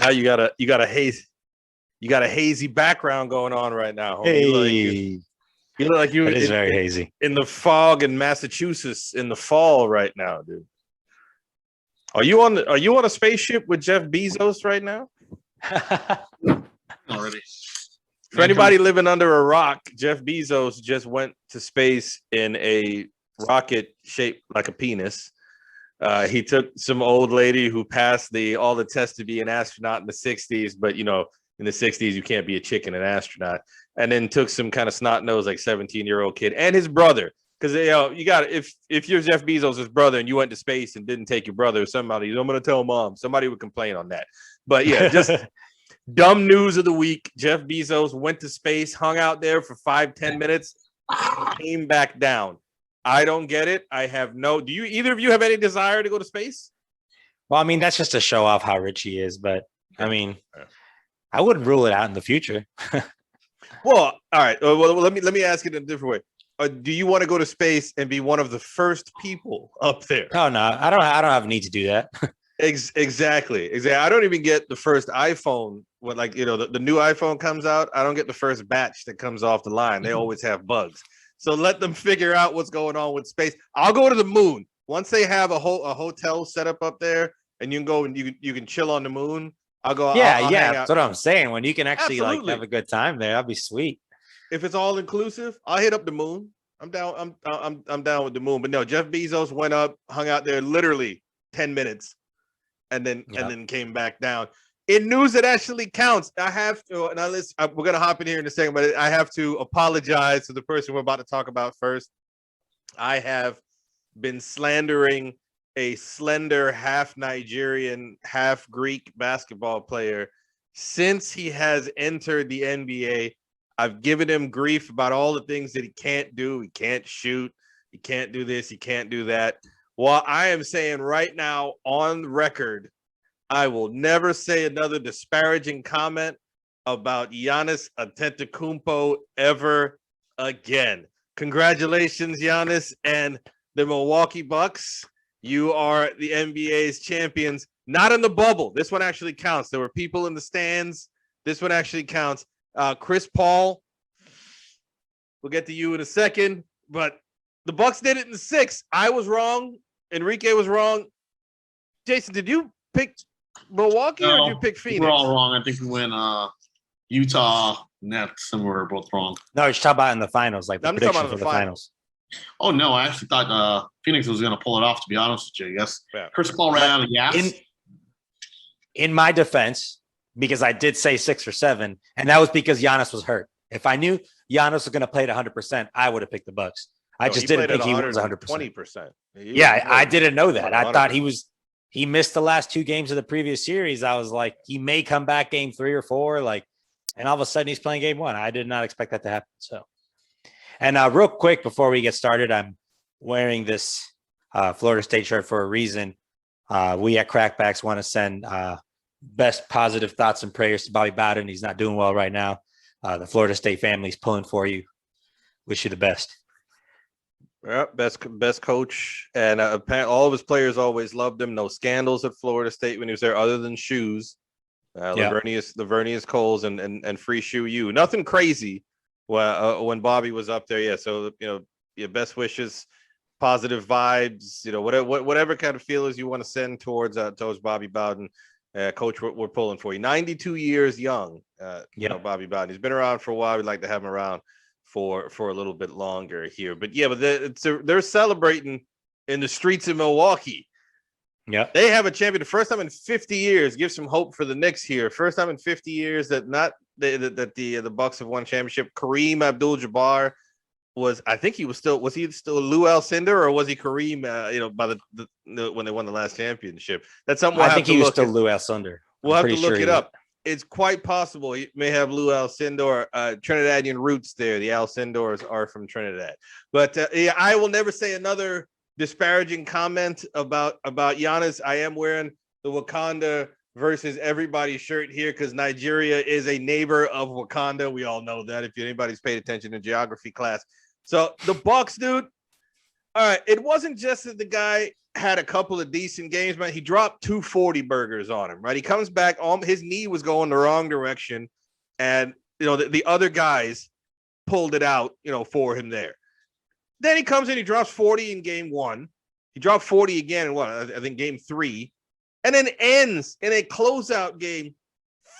now you got a hazy background going on right now. Homie. Hey, you look like you it is very hazy in the fog in Massachusetts in the fall right now, dude. Are you on a spaceship with Jeff Bezos right now? Already. For anybody living under a rock, Jeff Bezos just went to space in a rocket shaped like a penis. He took some old lady who passed all the tests to be an astronaut in the 60s, but in the 60s you can't be a chick and an astronaut. And then took some kind of snot-nosed like 17-year-old kid and his brother. Because you got if you're Jeff Bezos' brother and you went to space and didn't take your brother, I'm gonna tell mom. Somebody would complain on that. But yeah, just dumb news of the week. Jeff Bezos went to space, hung out there for 5-10 minutes, came back down. I don't get it. Do you either of you have any desire to go to space? Well, I mean, that's just to show off how rich he is, but I mean, I wouldn't rule it out in the future. Well, all right. Well, let me ask it in a different way. Do you want to go to space and be one of the first people up there? Oh no, I don't have a need to do that. Exactly. I don't even get the first iPhone when the new iPhone comes out. I don't get the first batch that comes off the line. They always have bugs. So let them figure out what's going on with space. I'll go to the moon once they have a hotel set up there, and you can go and you can chill on the moon. I'll go. Yeah, that's what I'm saying. When you can actually Absolutely. have a good time there, that'd be sweet. If it's all inclusive, I'll hit up the moon. I'm down. I'm down with the moon. But no, Jeff Bezos went up, hung out there literally 10 minutes, and then came back down. In news that actually counts, I have to, and we're going to hop in here in a second, but I have to apologize to the person we're about to talk about first. I have been slandering a slender, half Nigerian, half Greek basketball player since he has entered the NBA. I've given him grief about all the things that he can't do. He can't shoot. He can't do this. He can't do that. Well, I am saying right now on record, I will never say another disparaging comment about Giannis Antetokounmpo ever again. Congratulations, Giannis and the Milwaukee Bucks. You are the NBA's champions. Not in the bubble. This one actually counts. There were people in the stands. This one actually counts. Chris Paul, we'll get to you in a second, but the Bucks did it in 6. I was wrong. Enrique was wrong. Jason, did you pick Milwaukee or did you pick Phoenix? We're all wrong. I think we went Utah, Nets, and we're both wrong. No, you're talking about in the finals, like the prediction for the finals. Oh, no, I actually thought Phoenix was going to pull it off, to be honest with you. Yes. Yeah. Chris Paul ran out of gas. In my defense, because I did say 6 or 7, and that was because Giannis was hurt. If I knew Giannis was going to play at 100%, I would have picked the Bucks. I just didn't think he was 100%. 20%. Yeah, I didn't know that. 100%. I thought he missed the last 2 games of the previous series. I was like, he may come back game 3 or 4, and all of a sudden he's playing game 1. I did not expect that to happen. So, and real quick before we get started, I'm wearing this Florida State shirt for a reason. We at CrackBacks want to send best positive thoughts and prayers to Bobby Bowden. He's not doing well right now. The Florida State family's pulling for you. Wish you the best. Yeah, best coach, and all of his players always loved him. No scandals at Florida State when he was there, other than shoes. Lavernius Coles and Free Shoe U. Nothing crazy when Bobby was up there. Yeah, so your best wishes, positive vibes. Whatever kind of feelings you want to send towards Bobby Bowden. Coach, we're pulling for you. 92 years young. Bobby Bowden. He's been around for a while. We'd like to have him around for a little bit longer here. But they're celebrating in the streets of Milwaukee. Yeah, they have a champion. The first time in 50 years. Give some hope for the Knicks here. First time in 50 years that the Bucks have won championship. Kareem Abdul-Jabbar was he still Lou Alcindor, or was he Kareem? By when they won the last championship. That's something I think he was still Lou Alcindor. We'll have to look it up. It's quite possible he may have Lou Alcindor, Trinidadian roots there. The Alcindors are from Trinidad. But I will never say another disparaging comment about Giannis. I am wearing the Wakanda versus everybody shirt here because Nigeria is a neighbor of Wakanda. We all know that if anybody's paid attention in geography class. So the Bucks, dude, All right. It wasn't just that the guy had a couple of decent games, man. He dropped 240 burgers on him, right? He comes back, his knee was going the wrong direction. And, the other guys pulled it out, for him there. Then he comes in, he drops 40 in game 1. He dropped 40 again in I think game 3. And then ends in a closeout game,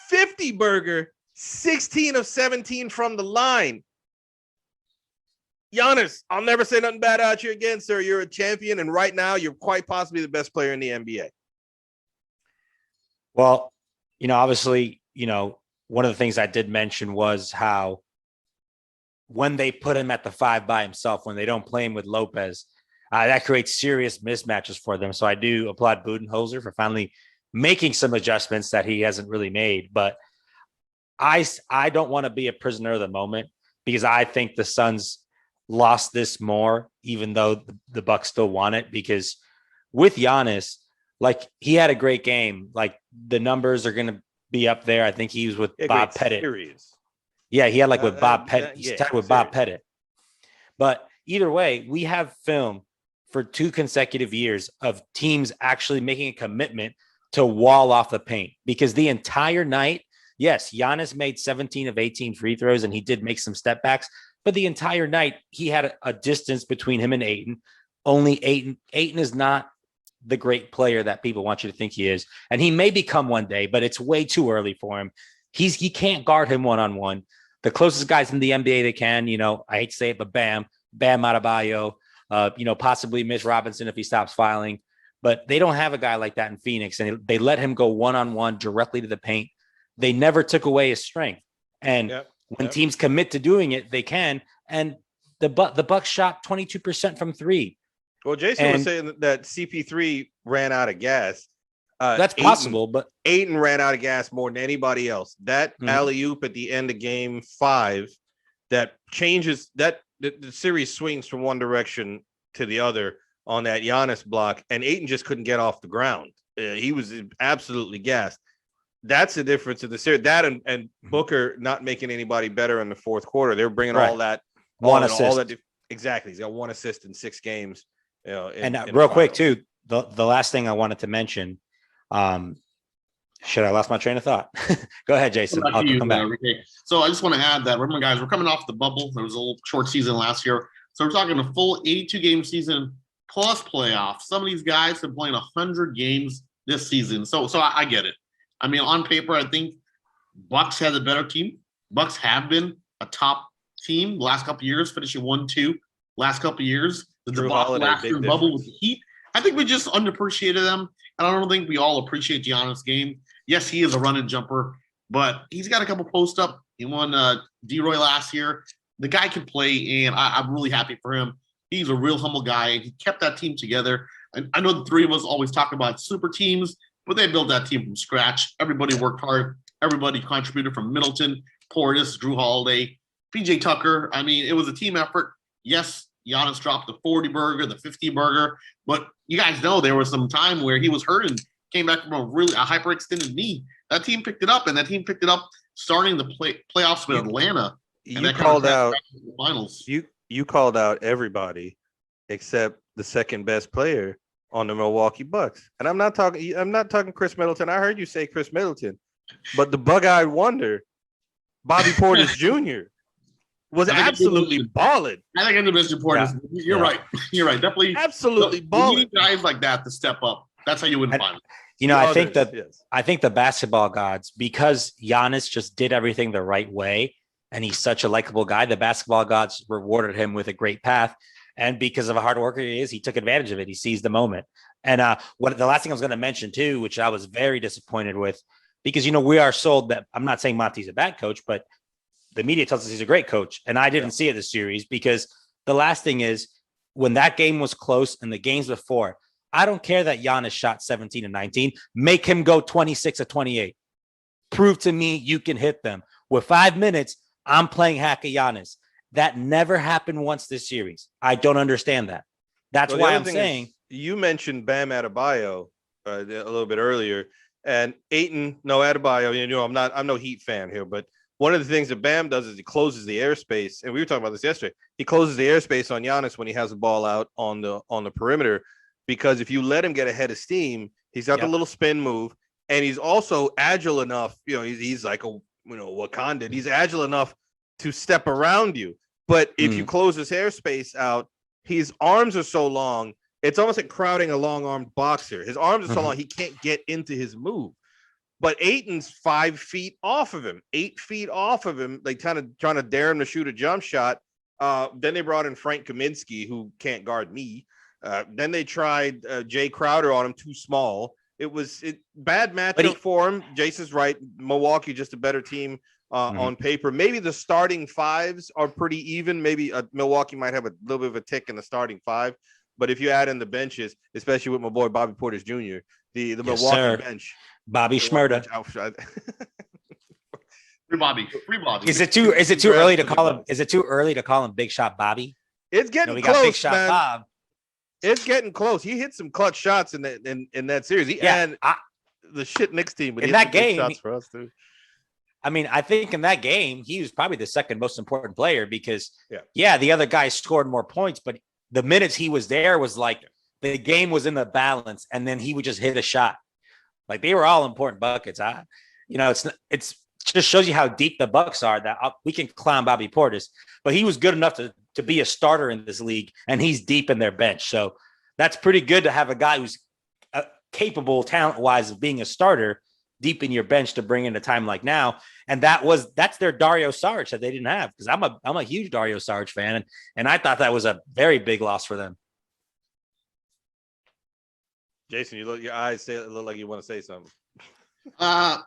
50 burger, 16 of 17 from the line. Giannis, I'll never say nothing bad about you again, sir. You're a champion, and right now you're quite possibly the best player in the NBA. Well, obviously, one of the things I did mention was how when they put him at the 5 by himself, when they don't play him with Lopez, that creates serious mismatches for them. So I do applaud Budenholzer for finally making some adjustments that he hasn't really made. But I don't want to be a prisoner of the moment, because I think the Suns lost this more, even though the Bucks still won it, because with Giannis, like, he had a great game. Like, the numbers are going to be up there. I think he was with Bob Pettit. Series. Yeah, he had with Bob Pettit. He's tied with Bob Pettit. But either way, we have film for 2 consecutive years of teams actually making a commitment to wall off the paint, because the entire night, yes, Giannis made 17 of 18 free throws, and he did make some step backs. But the entire night, he had a distance between him and Ayton. Only Ayton. Ayton is not the great player that people want you to think he is. And he may become one day, but it's way too early for him. He can't guard him one-on-one. The closest guys in the NBA they can, I hate to say it, but Bam Adebayo, possibly Mitch Robinson if he stops filing. But they don't have a guy like that in Phoenix, and they let him go one-on-one directly to the paint. They never took away his strength. And when teams commit to doing it, they can. And the Bucks shot 22% from 3. Well, Jason was saying that CP3 ran out of gas. That's possible, but Ayton ran out of gas more than anybody else. That alley-oop at the end of game 5 that changes the series swings from one direction to the other on that Giannis block, and Ayton just couldn't get off the ground. He was absolutely gassed. That's the difference in the series. That and Booker not making anybody better in the fourth quarter. They're bringing all that one assist. Exactly. He's got 1 assist in 6 games. And real quick too, the last thing I wanted to mention. Should I lost my train of thought? Go ahead, Jason. I'll come back. So I just want to add that, remember, guys, we're coming off the bubble. There was a little short season last year. So we're talking a full 82-game season plus playoffs. Some of these guys have played 100 games this season. So I get it. I mean, on paper, I think Bucks has a better team. Bucks have been a top team the last couple of years, finishing 1-2 last couple of years. The debacle last year bubble with the Heat. I think we just underappreciated them. And I don't think we all appreciate Giannis' game. Yes, he is a run and jumper, but he's got a couple post up. He won D-Roy last year. The guy can play, and I'm really happy for him. He's a real humble guy, and he kept that team together. And I know the 3 of us always talk about super teams, but they built that team from scratch. Everybody worked hard. Everybody contributed, from Middleton, Portis, Drew Holiday, PJ Tucker. I mean, it was a team effort. Yes, Giannis dropped the 40 burger, the 50 burger, but you guys know there was some time where he was hurt and came back from a hyperextended knee. That team picked it up, and that team picked it up starting the playoffs with Atlanta. You called out the finals. You called out everybody except the second best player on the Milwaukee Bucks. And I'm not talking Chris Middleton. I heard you say Chris Middleton, but the bug-eyed wonder, Bobby Portis Jr. was absolutely balling. I think individual Portis. You're right. You're right. Definitely absolutely balling. You need guys like that to step up. That's how you win finals. I think the basketball gods, because Giannis just did everything the right way, and he's such a likable guy, the basketball gods rewarded him with a great path. And because of how hard worker he is, he took advantage of it. He seized the moment. And what the last thing I was going to mention too, which I was very disappointed with, because we are sold that, I'm not saying Monty's a bad coach, but the media tells us he's a great coach. And I didn't see it this series, because the last thing is, when that game was close and the games before, I don't care that Giannis shot 17 and 19. Make him go 26 or 28. Prove to me you can hit them. With 5 minutes, I'm playing hack a Giannis. That never happened once this series. I don't understand that. That's why I'm saying. You mentioned Bam Adebayo a little bit earlier, and Ayton, no Adebayo. I'm no Heat fan here, but one of the things that Bam does is he closes the airspace, and we were talking about this yesterday. He closes the airspace on Giannis when he has the ball out on the perimeter, because if you let him get ahead of steam, he's got the little spin move, and he's also agile enough. He's like a Wakandan. He's agile enough to step around you. But if you close his airspace out, his arms are so long, it's almost like crowding a long-armed boxer. His arms are so long, he can't get into his move. But Ayton's 5 feet off of him, 8 feet off of him, like trying to dare him to shoot a jump shot. Then they brought in Frank Kaminsky, who can't guard me. Then they tried Jay Crowder on him, too small. It was bad matchup for him. Jason's right. Milwaukee just a better team on paper. Maybe the starting fives are pretty even. Maybe Milwaukee might have a little bit of a tick in the starting five. But if you add in the benches, especially with my boy Bobby Portis Jr., the Milwaukee bench. Bobby Schmurda. Free Bobby. Is it too early to call him? Is it too early to call him Big Shot Bobby? It's getting close, got Big Shot man. Bob. It's getting close. He hit some clutch shots in that series. The shit Knicks team in that game shots for us too. I mean, I think in that game he was probably the second most important player because the other guys scored more points, but the minutes he was there was like the game was in the balance, and then he would just hit a shot. Like they were all important buckets. It's just shows you how deep the Bucks are. That we can clown Bobby Portis, but he was good enough to be a starter in this league, and he's deep in their bench. So that's pretty good to have a guy who's capable, talent-wise, of being a starter deep in your bench to bring in a time like now. And that's their Dario Saric that they didn't have, because I'm a huge Dario Saric fan, and I thought that was a very big loss for them. Jason, your eyes look like you want to say something.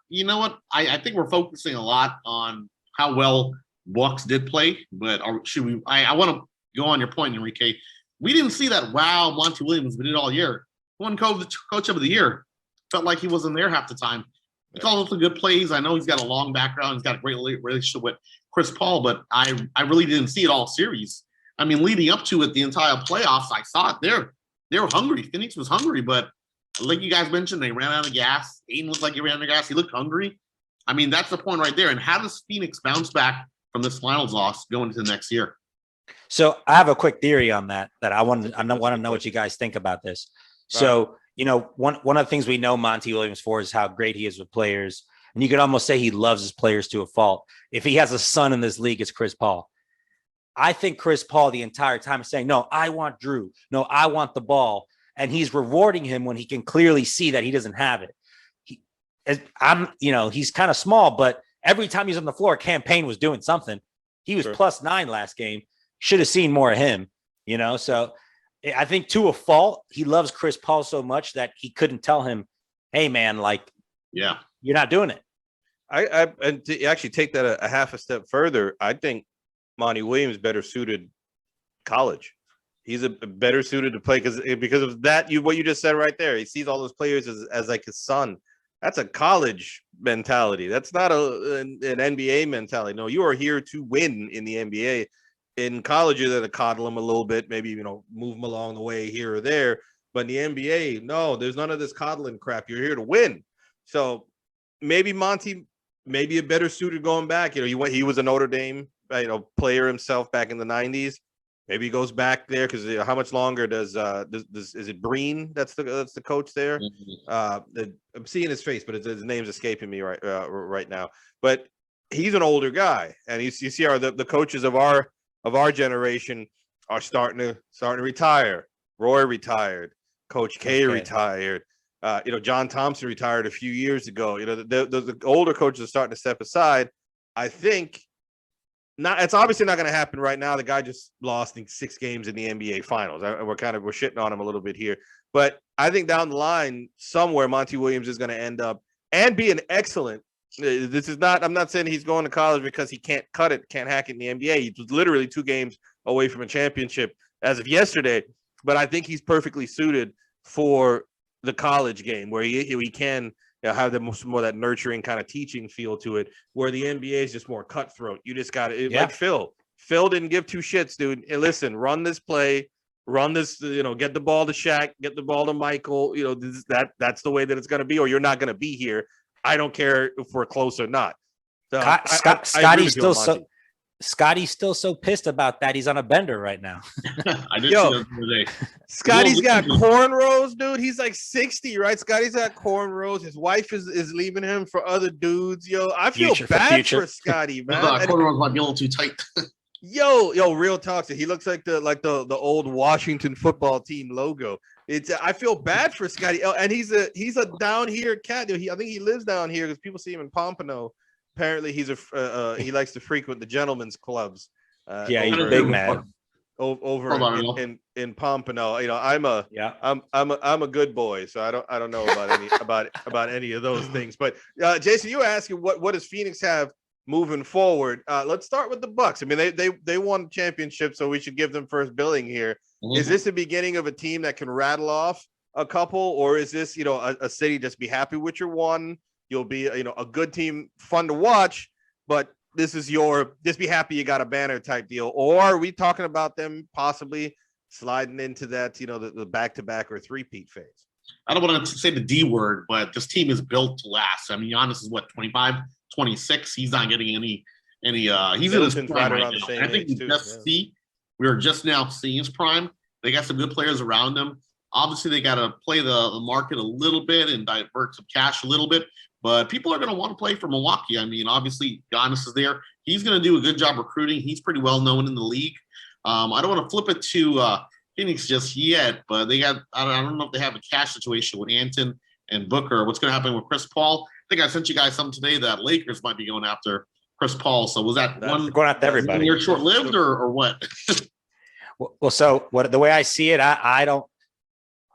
You know what? I think we're focusing a lot on how well Bucks did play, but should we? I want to go on your point, Enrique. We didn't see that wow Monty Williams we did all year. Won coach of the year. Felt like he wasn't there half the time. He calls up some good plays. I know he's got a long background. He's got a great relationship with Chris Paul, but I really didn't see it all series. I mean, leading up to it, the entire playoffs, I saw it there. They were hungry. Phoenix was hungry, but like you guys mentioned, they ran out of gas. Aiden looked like he ran out of gas. He looked hungry. I mean, that's the point right there. And how does Phoenix bounce back from this finals loss going into the next year? So I have a quick theory on that I want to know what you guys think about this. So, one of the things we know Monty Williams for is how great he is with players. And you could almost say he loves his players to a fault. If he has a son in this league, it's Chris Paul. I think Chris Paul the entire time is saying, no, I want Drew. No, I want the ball. And he's rewarding him when he can clearly see that he doesn't have it. He's kind of small, but every time he's on the floor, Campaign was doing something. He was +9 last game. Should have seen more of him, So I think to a fault, he loves Chris Paul so much that he couldn't tell him, hey, man, you're not doing it. And to actually take that a half a step further, I think Monty Williams better suited college. He's a better suited to play because of that. What you just said right there. He sees all those players as like his son. That's a college mentality. That's not an NBA mentality. No, you are here to win in the NBA. In college, you're there to coddle him a little bit, maybe move him along the way here or there. But in the NBA, no, there's none of this coddling crap. You're here to win. So maybe Monty, maybe a better suited going back. He was a Notre Dame player himself back in the 90s. Maybe he goes back there because how much longer does is it Breen? That's the coach there. Mm-hmm. I'm seeing his face, but his name's escaping me right now. But he's an older guy, and you see the coaches of our generation are starting to retire. Roy retired, Coach K retired. John Thompson retired a few years ago. The older coaches are starting to step aside. I think. It's obviously not going to happen right now. The guy just lost in 6 games in the NBA Finals. We're shitting on him a little bit here, but I think down the line somewhere Monty Williams is going to end up and be an excellent. I'm not saying he's going to college because he can't cut it, can't hack it in the NBA. He was literally 2 games away from a championship as of yesterday, but I think he's perfectly suited for the college game where he can. Have more that nurturing kind of teaching feel to it, where the NBA is just more cutthroat. You just got it. Like Phil didn't give 2 shits, dude. Hey, listen, run this play, get the ball to Shaq, get the ball to Michael. That's the way that it's going to be, or you're not going to be here. I don't care if we're close or not. So I agree Scotty's with you still on so Monty. Scotty's still so pissed about that. He's on a bender right now. I did Yo, see that the other day. Scotty's got Well, cornrows, dude. He's like 60, right? Scotty's got cornrows. His wife is leaving him for other dudes. Yo, I feel Future for bad future. for Scotty, man. The cornrows might be a little too tight. Yo, real talk. He looks like the old Washington football team logo. It's I feel bad for Scotty. Oh, and he's a down here cat. I think he lives down here because people see him in Pompano. Apparently, he likes to frequent the gentlemen's clubs. Yeah, he's over- a big man. over Hold on, in Pompano. You know, I'm a good boy, so I don't know about any of those things. But Jason, you were asking what does Phoenix have moving forward? Let's start with the Bucks. I mean, they won the championship, so we should give them first billing here. Mhm. Is this the beginning of a team that can rattle off a couple, or is this a city just be happy with your one? You'll be a good team, fun to watch, but just be happy you got a banner type deal, or are we talking about them possibly sliding into that the back-to-back or three-peat phase? I don't want to say the D word, but this team is built to last. I mean, Giannis is what, 25, 26. He's not getting any. He's in his Middleton's prime right right around the now. same I think age, too, we are just now seeing his prime. They got some good players around them. Obviously, they got to play the market a little bit and divert some cash a little bit. But people are going to want to play for Milwaukee. I mean, obviously, Giannis is there. He's going to do a good job recruiting. He's pretty well known in the league. I don't want to flip it to Phoenix just yet, but they got, I don't know if they have a cash situation with Anton and Booker. What's going to happen with Chris Paul? I think I sent you guys something today that Lakers might be going after Chris Paul. So was that one Going after everybody? year short-lived or what? Well, so the way I see it, I don't.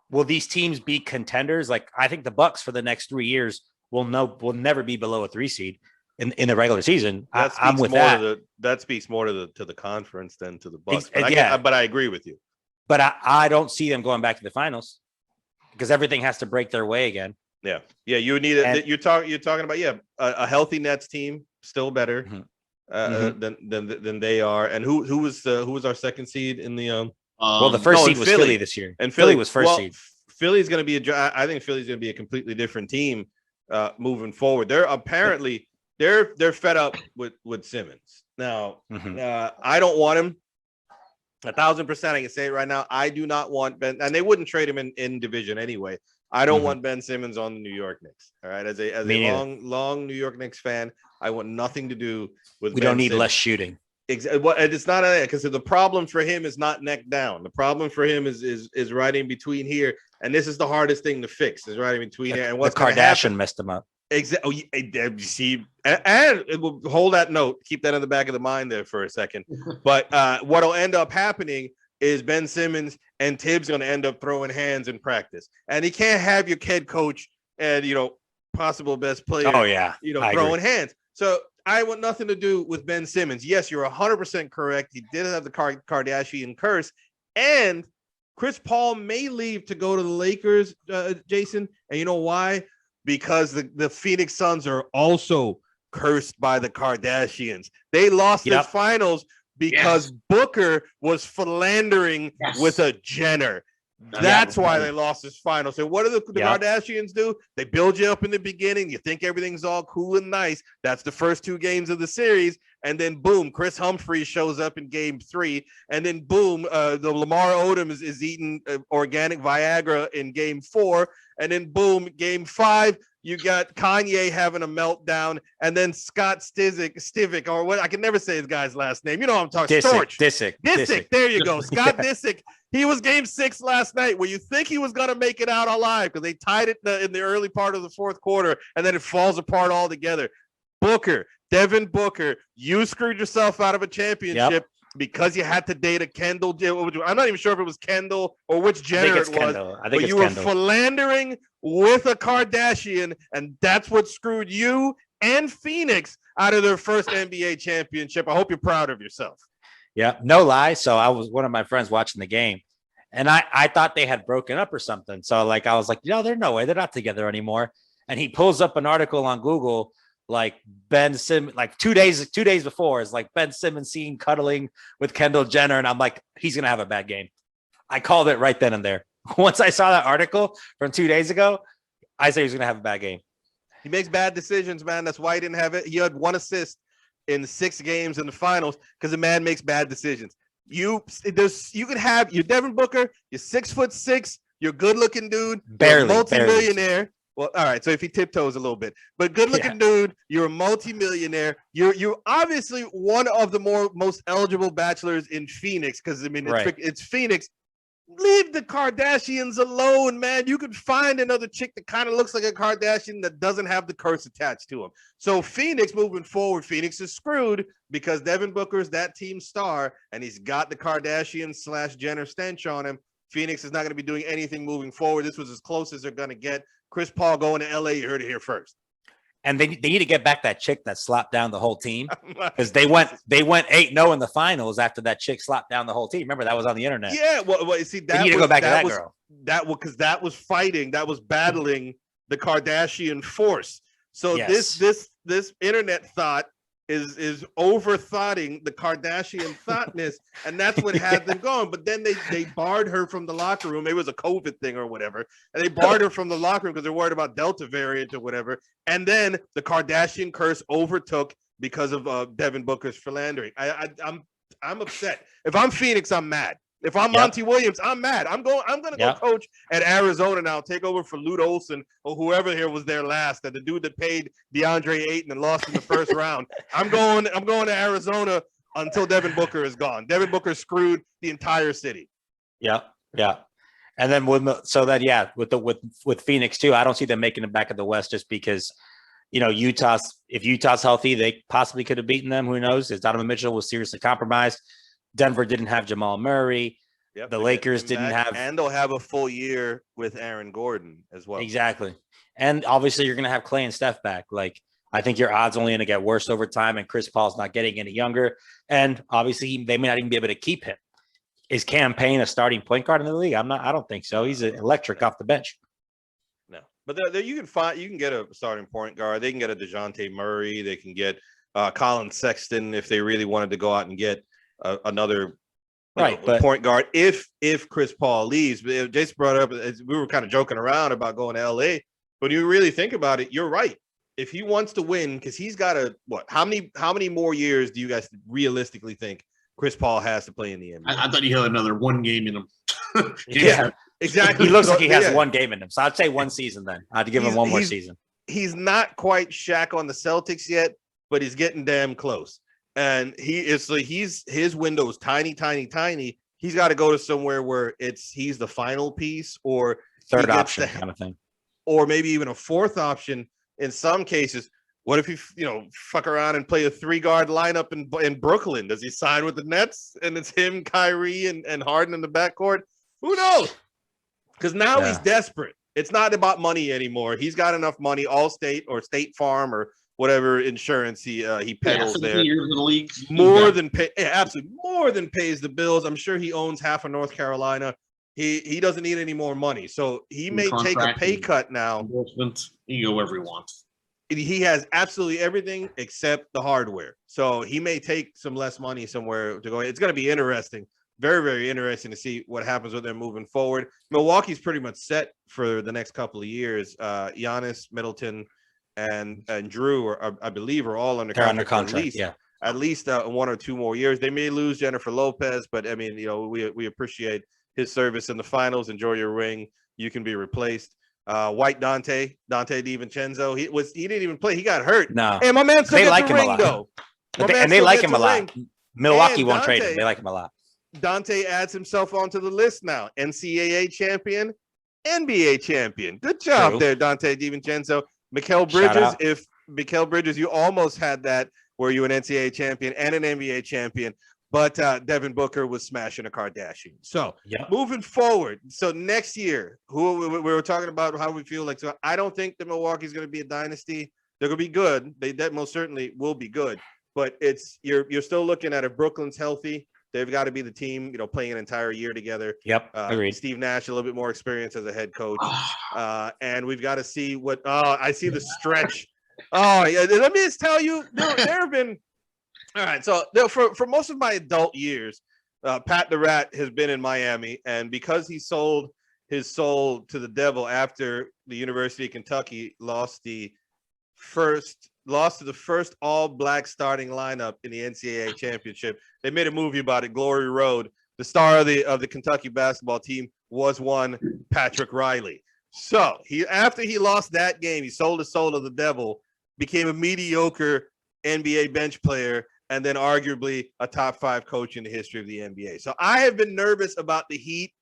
Will these teams be contenders? Like I think the Bucks for the next 3 years will never be below a 3 seed in the regular season. I'm with that. That speaks more to the conference than to the Bucks. But I agree with you. But I don't see them going back to the finals because everything has to break their way again. Yeah. You need it. You're talking about a healthy Nets team, still better than they are. And who was our second seed in the well, the first seed was Philly this year, and Philly was first seed. Philly's going to be I think Philly's going to be a completely different team moving forward. They're apparently they're fed up with Simmons now. I don't want him. 1,000%. I can say it right now. I do not want Ben, and they wouldn't trade him in division anyway. I don't want Ben Simmons on the New York Knicks. All right, as a long New York Knicks fan, I want nothing to do with. We don't need less shooting. Well, it's not because the problem for him is not neck down. The problem for him is right in between here, and this is the hardest thing to fix. Is right in between here. And what's the Kardashian messed him up. Exactly. You see, and it will hold that note. Keep that in the back of the mind there for a second. But what'll end up happening is Ben Simmons and Tibbs going to end up throwing hands in practice, and he can't have your head coach and possible best player. Oh yeah, throwing hands. So I want nothing to do with Ben Simmons. Yes, you're 100% correct. He did have the Kardashian curse, and Chris Paul may leave to go to the Lakers, Jason. And you know why? Because the Phoenix Suns are also cursed by the Kardashians. They lost the finals because Booker was philandering with a Jenner. That's why they lost this final. So what do the Kardashians do? They build you up in the beginning. You think everything's all cool and nice. That's the first 2 games of the series. And then boom, Chris Humphries shows up in game 3. And then boom, the Lamar Odom is eating organic Viagra in game 4. And then boom, game 5, you got Kanye having a meltdown. And then Scott Stivic, or what? I can never say his guy's last name. You know what I'm talking about. Disick. There you go. Scott Disick. He was game 6 last night where you think he was going to make it out alive because they tied it in the early part of the 4th quarter, and then it falls apart altogether. Devin Booker, you screwed yourself out of a championship because you had to date a Kendall. I'm not even sure if it was Kendall or which Jenner it was. I think you were philandering with a Kardashian, and that's what screwed you and Phoenix out of their first NBA championship. I hope you're proud of yourself. Yeah, no lie. So I was one of my friends watching the game, and I thought they had broken up or something. So I was like, there's no way they're not together anymore. And he pulls up an article on Google, like Ben Simmons, like 2 days before, is like Ben Simmons seen cuddling with Kendall Jenner, and I'm like, he's gonna have a bad game. I called it right then and there. Once I saw that article from 2 days ago, I said he's gonna have a bad game. He makes bad decisions, man. That's why he didn't have it. He had 1 assist in 6 games in the finals because the man makes bad decisions. You can have your Devin Booker, you're 6'6", you're a good-looking dude, Barely, you're a multi-millionaire. Well, all right, so if he tiptoes a little bit, but good-looking dude, you're a multi-millionaire. You're obviously one of the most eligible bachelors in Phoenix because I mean it's Phoenix. Leave the Kardashians alone, man. You could find another chick that kind of looks like a Kardashian that doesn't have the curse attached to him. So Phoenix moving forward, Phoenix is screwed because Devin Booker's that team star and he's got the Kardashian/Jenner stench on him. Phoenix is not going to be doing anything moving forward. This was as close as they're going to get. Chris Paul going to LA, you heard it here first. And they need to get back that chick that slapped down the whole team because they went 8-0 in the finals after that chick slapped down the whole team. Remember that was on the internet. Yeah, well you see, they need to go back to that girl. That was fighting, that was battling the Kardashian force. So yes. this internet thought is overthoughting the Kardashian thoughtness, and that's what had them going. But then they barred her from the locker room. It was a COVID thing or whatever, and they barred her from the locker room because they're worried about Delta variant or whatever. And then the Kardashian curse overtook because of Devin Booker's philandering. I'm upset. If I'm Phoenix, I'm mad. If I'm Monty Williams, I'm mad. I'm gonna go coach at Arizona now, take over for Lute Olson or whoever here was there last, that the dude that paid DeAndre Ayton and lost in the first round. I'm going to Arizona until Devin Booker is gone. Devin Booker screwed the entire city. Yeah. And then with Phoenix too, I don't see them making it back in the West just because, if Utah's healthy, they possibly could have beaten them. Who knows? As Donovan Mitchell was seriously compromised. Denver didn't have Jamal Murray. The Lakers didn't have, and they'll have a full year with Aaron Gordon as well. Exactly. And obviously you're going to have Clay and Steph back. Like, I think your odds only going to get worse over time, and Chris Paul's not getting any younger. And obviously they may not even be able to keep him. Is Cam Payne a starting point guard in the league? I don't think so. He's electric off the bench. No, but there you can get a starting point guard. They can get a DeJounte Murray. They can get Colin Sexton if they really wanted to go out and get another point guard if Chris Paul leaves. But Jason brought up, we were kind of joking around about going to LA, but you really think about it, you're right. If he wants to win, because he's got how many more years do you guys realistically think Chris Paul has to play in the NBA? I thought he had another 1 game in him. Yeah, exactly. He looks like he has 1 game in him. So I'd say 1 season then. I'd give him one more season. He's not quite Shaq on the Celtics yet, but he's getting damn close. And his window is tiny. He's got to go to somewhere where he's the final piece or third option kind of thing, or maybe even a fourth option in some cases. What if you fuck around and play a 3-guard lineup in Brooklyn? Does he sign with the Nets and it's him, Kyrie, and Harden in the backcourt? Who knows? Because now he's desperate. It's not about money anymore. He's got enough money, Allstate or State Farm or whatever insurance he peddles there. Years in the league. Absolutely more than pays the bills. I'm sure he owns half of North Carolina. He doesn't need any more money, so he may take a pay cut now. He go wherever he wants. He has absolutely everything except the hardware, so he may take some less money somewhere to go. It's going to be interesting, very, very interesting to see what happens with them moving forward. Milwaukee's pretty much set for the next couple of years. Giannis, Middleton, and Drew I believe are all under contract. At least 1 or 2 more years. They may lose Jennifer Lopez, but I mean, we appreciate his service in the finals. Enjoy your ring. You can be replaced. White Dante DiVincenzo. He didn't even play. He got hurt. No, hey, my man still they gets like the him ring, a lot. though. And they like him a lot. Milwaukee won't trade him. They like him a lot. Dante adds himself onto the list now. NCAA champion, NBA champion. Good job there, Dante DiVincenzo. Mikal Bridges, you almost had that where you an NCAA champion and an NBA champion, but Devin Booker was smashing a Kardashian. So moving forward, so next year, we were talking about how we feel like. So I don't think that Milwaukee's going to be a dynasty. They're going to be good. They most certainly will be good, but you're still looking at if Brooklyn's healthy. They've got to be the team, playing an entire year together. Agreed. Steve Nash, a little bit more experience as a head coach. And we've got to see what, I see the stretch. Let me just tell you, there have been, all right. So for most of my adult years, Pat the Rat has been in Miami. And because he sold his soul to the devil after the University of Kentucky lost the lost to the first all-black starting lineup in the NCAA championship. They made a movie about it, Glory Road. The star of the Kentucky basketball team was one Patrick Riley. So after he lost that game, he sold his soul to the devil, became a mediocre NBA bench player, and then arguably a top 5 coach in the history of the NBA. So I have been nervous about the Heat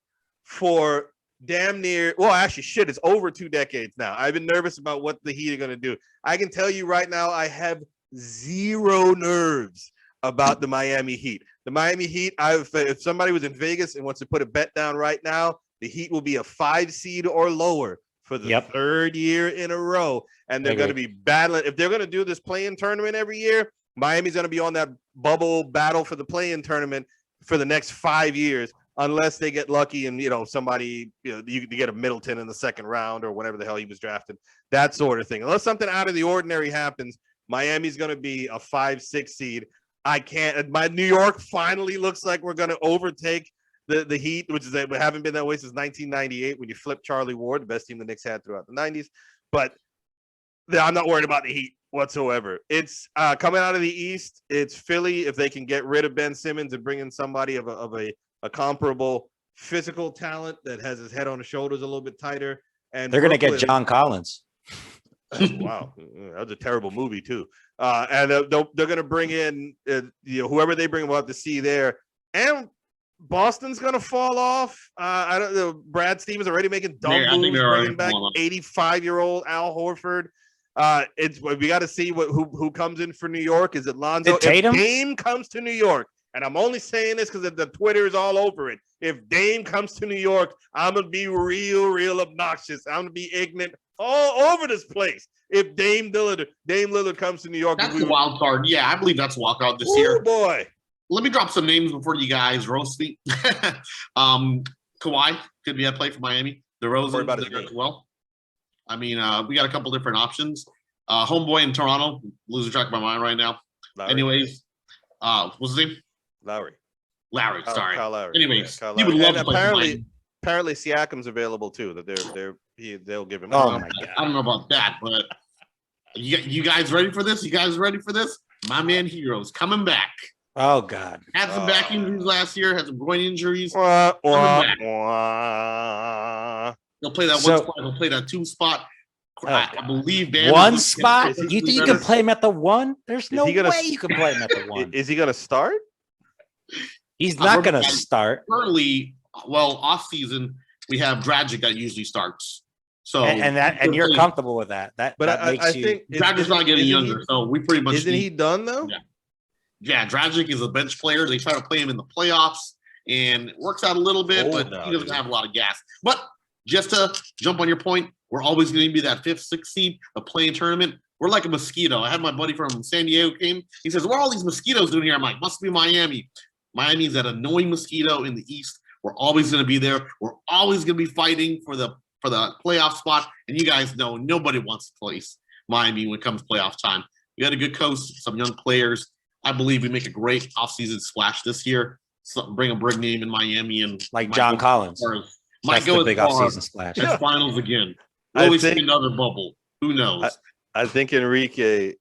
for damn near, well, actually, shit, it's over 2 decades now. I've been nervous about what the Heat are going to do. I can tell you right now, I have zero nerves about the Miami Heat. The Miami Heat, if somebody was in Vegas and wants to put a bet down right now, the Heat will be a 5 seed or lower for the 3rd year in a row. And they're going to be battling. If they're going to do this play-in tournament every year, Miami's going to be on that bubble battle for the play-in tournament for the next 5 years, unless they get lucky and, somebody, you get a Middleton in the 2nd round or whatever the hell he was drafted, that sort of thing. Unless something out of the ordinary happens, Miami's going to be a 5-6 seed. My New York finally looks like we're going to overtake the Heat, which is that we haven't been that way since 1998 when you flipped Charlie Ward, the best team the Knicks had throughout the 90s. But I'm not worried about the Heat whatsoever. It's coming out of the East. It's Philly. If they can get rid of Ben Simmons and bring in somebody of a comparable physical talent that has his head on his shoulders a little bit tighter, and they're going to get John Collins. Wow, that was a terrible movie too. And they're going to bring in whoever they bring. We'll have to see there. And Boston's going to fall off. I don't know. Brad Stevens already making dumb moves, bringing back 85-year-old Al Horford. We got to see who comes in for New York. Is it Lonzo? If Dame comes to New York, and I'm only saying this because the Twitter is all over it. If Dame comes to New York, I'm gonna be real obnoxious. I'm gonna be ignorant all over this place. If Dame Lillard comes to New York, that's the wild card. Yeah, I believe that's a wild card this year. Boy. Let me drop some names before you guys roast me. Kawhi could be at play for Miami. DeRozan as well. I mean, we got a couple different options. Homeboy in Toronto, losing track of my mind right now. Lowry. Anyways, what's his name? Lowry, sorry. Kyle Lowry. Anyways, Kyle he would love and to play apparently Siakam's available too. That they'll give him. Oh my God. I don't know about that, but you guys ready for this? My man Hero's coming back. Oh God. Had some back injuries last year. Had some groin injuries. He'll play that one spot. He'll play that 2 spot. I believe Bam one spot. You think you can play him at the 1? There's no way you can play him at the 1. Is he going to start? He's not going to start. Currently, off season we have Dragic that usually starts. So and you're comfortable with that. But I think Dragic's not getting younger, so we pretty much. Isn't he done though? Yeah. Dragic is a bench player. They try to play him in the playoffs, and it works out a little bit, but he doesn't have a lot of gas. But just to jump on your point, we're always going to be that 5th, 6th seed, a play-in tournament. We're like a mosquito. I had my buddy from San Diego came. He says, "What are all these mosquitoes doing here?" I'm like, "Must be Miami." Miami's that annoying mosquito in the East. We're always going to be there. We're always going to be fighting for the playoff spot. And you guys know nobody wants to place Miami when it comes playoff time. We got a good coach, some young players. I believe we make a great offseason splash this year. Bring a big name in Miami and like John Collins. Might go big offseason splash. Finals again. Will we see another bubble? Who knows? I think Enrique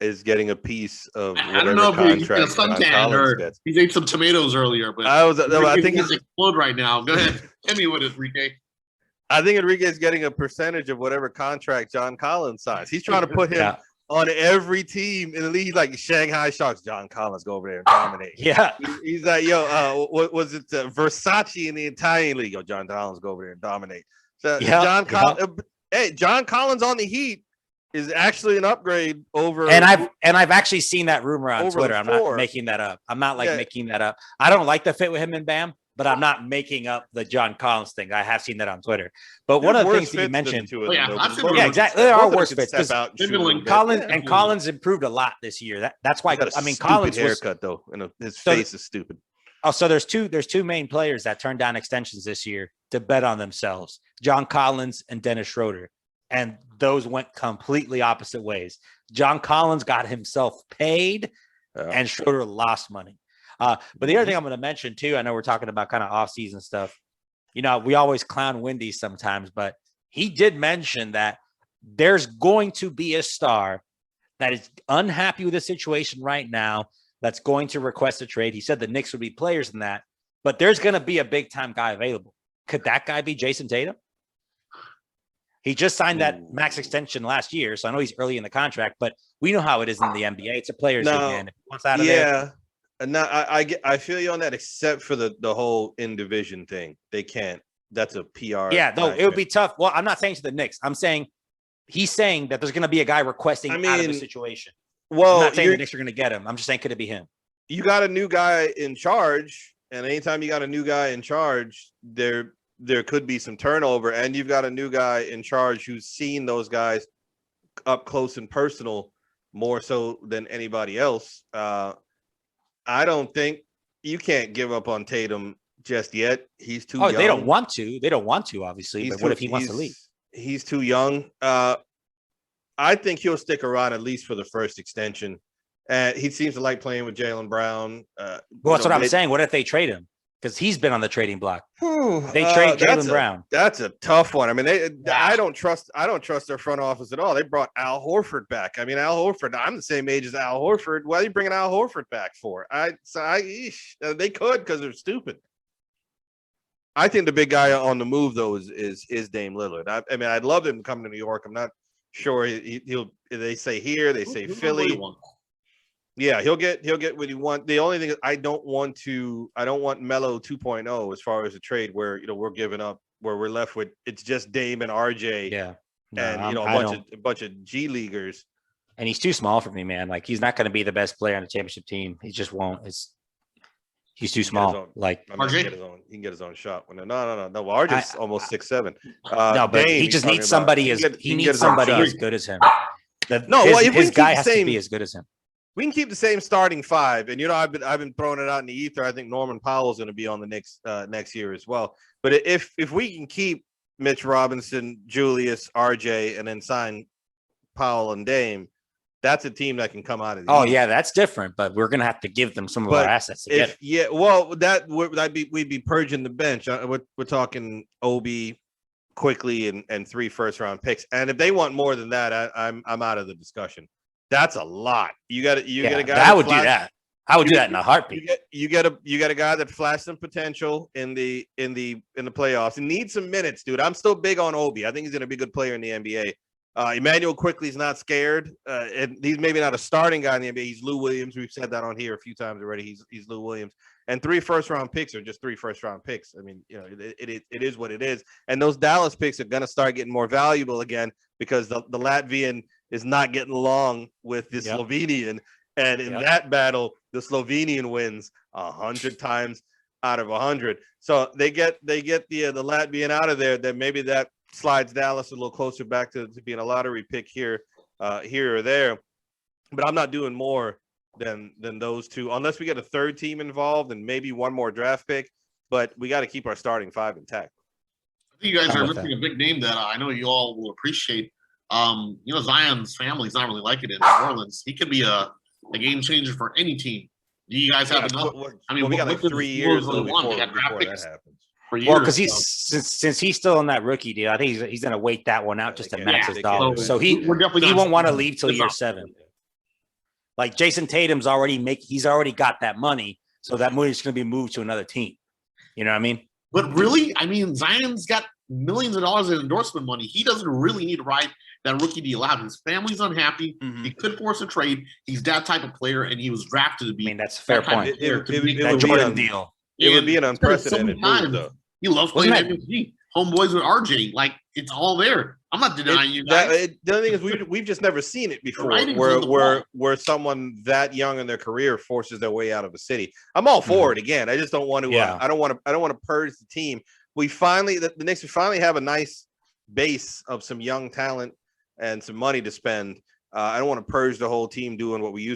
is getting a piece of whatever I don't know if he's contract John Collins gets. He ate some tomatoes earlier, but I think he's explode right now. Go ahead, hit me with it, Enrique. I think Enrique is getting a percentage of whatever contract John Collins signs. He's trying to put him on every team in the league, like Shanghai Sharks. John Collins, go over there and dominate. Yeah, he's like, what was it? Versace in the Italian league. Yo, John Collins, go over there and dominate. So John Collins on the Heat is actually an upgrade over. And I've actually seen that rumor on Twitter. I'm not making that up. I'm not making that up. I don't like the fit with him and Bam, but I'm not making up the John Collins thing. I have seen that on Twitter. But one of the things that you mentioned, exactly, there are worse fits. Collins improved a lot this year. That's why. I mean, Collins haircut though, and his face is stupid. Oh, so there's two main players that turned down extensions this year to bet on themselves: John Collins and Dennis Schroeder. And those went completely opposite ways. John Collins got himself paid, and Schroeder lost money. But the other thing I'm going to mention too, I know we're talking about kind of off-season stuff. We always clown Wendy sometimes, but he did mention that there's going to be a star that is unhappy with the situation right now that's going to request a trade. He said the Knicks would be players in that, but there's going to be a big-time guy available. Could that guy be Jason Tatum? He just signed that max extension last year, so I know he's early in the contract, but we know how it is in the NBA. It's a player's league, man. If he wants out of there. No, I feel you on that, except for the whole in division thing. They can't. That's a PR. Yeah, no, it would be tough. Well, I'm not saying to the Knicks. I'm saying he's saying that there's going to be a guy requesting out of the situation. Well, I'm not saying the Knicks are going to get him. I'm just saying, could it be him? You got a new guy in charge, and anytime you got a new guy in charge, there could be some turnover, and you've got a new guy in charge who's seen those guys up close and personal more so than anybody else. I don't think you can't give up on Tatum just yet. He's too young. They don't want to. They don't want to, obviously. But what if he wants to leave? He's too young. I think he'll stick around at least for the first extension. He seems to like playing with Jaylen Brown. Well, that's what I'm saying. What if they trade him? Because he's been on the trading block. They trade Jaylen Brown. That's a tough one. I mean, I don't trust their front office at all. They brought Al Horford back. I mean, Al Horford. I'm the same age as Al Horford. What are you bringing Al Horford back for? They could because they're stupid. I think the big guy on the move though is Dame Lillard. I mean, I'd love him to come to New York. I'm not sure he'll. They say here. They say Philly. Yeah, he'll get what he wants. The only thing is I don't want Melo 2.0 as far as a trade where we're giving up, where we're left with it's just Dame and RJ. Yeah. No, and a bunch of G leaguers. And he's too small for me, man. Like he's not going to be the best player on the championship team. He just won't. He's too small. Like RJ, he can get his own shot. No. Well, RJ's almost 6'7". No, but Dame, he just needs somebody as good as him. His guy has to be as good as him. We can keep the same starting five, and I've been throwing it out in the ether. I think Norman Powell is going to be on the Knicks next year as well. But if we can keep Mitch Robinson, Julius, RJ, and then sign Powell and Dame, that's a team that can come out of the East. Yeah, that's different. But we're going to have to give them some of our assets to get it. Yeah, well, we'd be purging the bench. We're talking Obi, quickly, and 3 first-round picks. And if they want more than that, I'm out of the discussion. That's a lot. You got a guy. I would do that. I would do that in a heartbeat. You get a guy that flashed some potential in the playoffs and needs some minutes, dude. I'm still big on Obi. I think he's going to be a good player in the NBA. Emmanuel Quickly's not scared, and he's maybe not a starting guy in the NBA. He's Lou Williams. We've said that on here a few times already. He's Lou Williams. And 3 first-round picks are just 3 first-round picks. I mean, it is what it is. And those Dallas picks are going to start getting more valuable again because the Latvian is not getting along with the Slovenian. And in that battle, the Slovenian wins 100 times out of 100. So they get the Latvian out of there. Then maybe that slides Dallas a little closer back to being a lottery pick here or there. But I'm not doing more than those two, unless we get a third team involved and maybe one more draft pick. But we got to keep our starting 5 intact. I think you guys are missing a big name that I know you all will appreciate. Zion's family's not really like it in New Orleans. He could be a game changer for any team. Do you guys have enough? We got like 3 years before that happens. Well, because since he's still on that rookie deal, I think he's going to wait that one out just to max his dollars. So he won't want to leave till year 7. Like Jason Tatum's he's already got that money, so that money's going to be moved to another team. You know what I mean? But really, Zion's got millions of dollars in endorsement money. He doesn't really need to ride that rookie deal out. His family's unhappy. He could force a trade. He's that type of player, and he was drafted to be. That's a fair point. That Jordan deal. It would be an unprecedented move, though. He loves playing MVP. Homeboys with RJ, like it's all there. I'm not denying you guys. The other thing is we've just never seen it before, where someone that young in their career forces their way out of a city. I'm all for it again. I just don't want to. I don't want to purge the team. The Knicks finally have a nice base of some young talent and some money to spend. I don't want to purge the whole team doing what we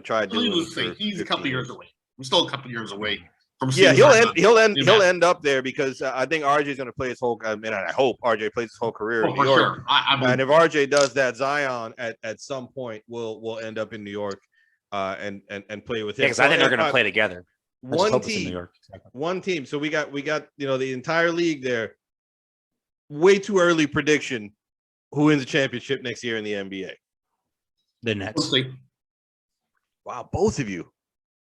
tried doing. He's a couple years away. We're still a couple years away. He'll end up there because I think RJ is going to play his whole. I mean, I hope RJ plays his whole career in New York. Sure. And if RJ does that, Zion at some point will end up in New York and play with him. Yeah, because I think they're going to play together. One team. So we got the entire league there. Way too early prediction. Who wins the championship next year in the NBA? The Nets. Wow, both of you.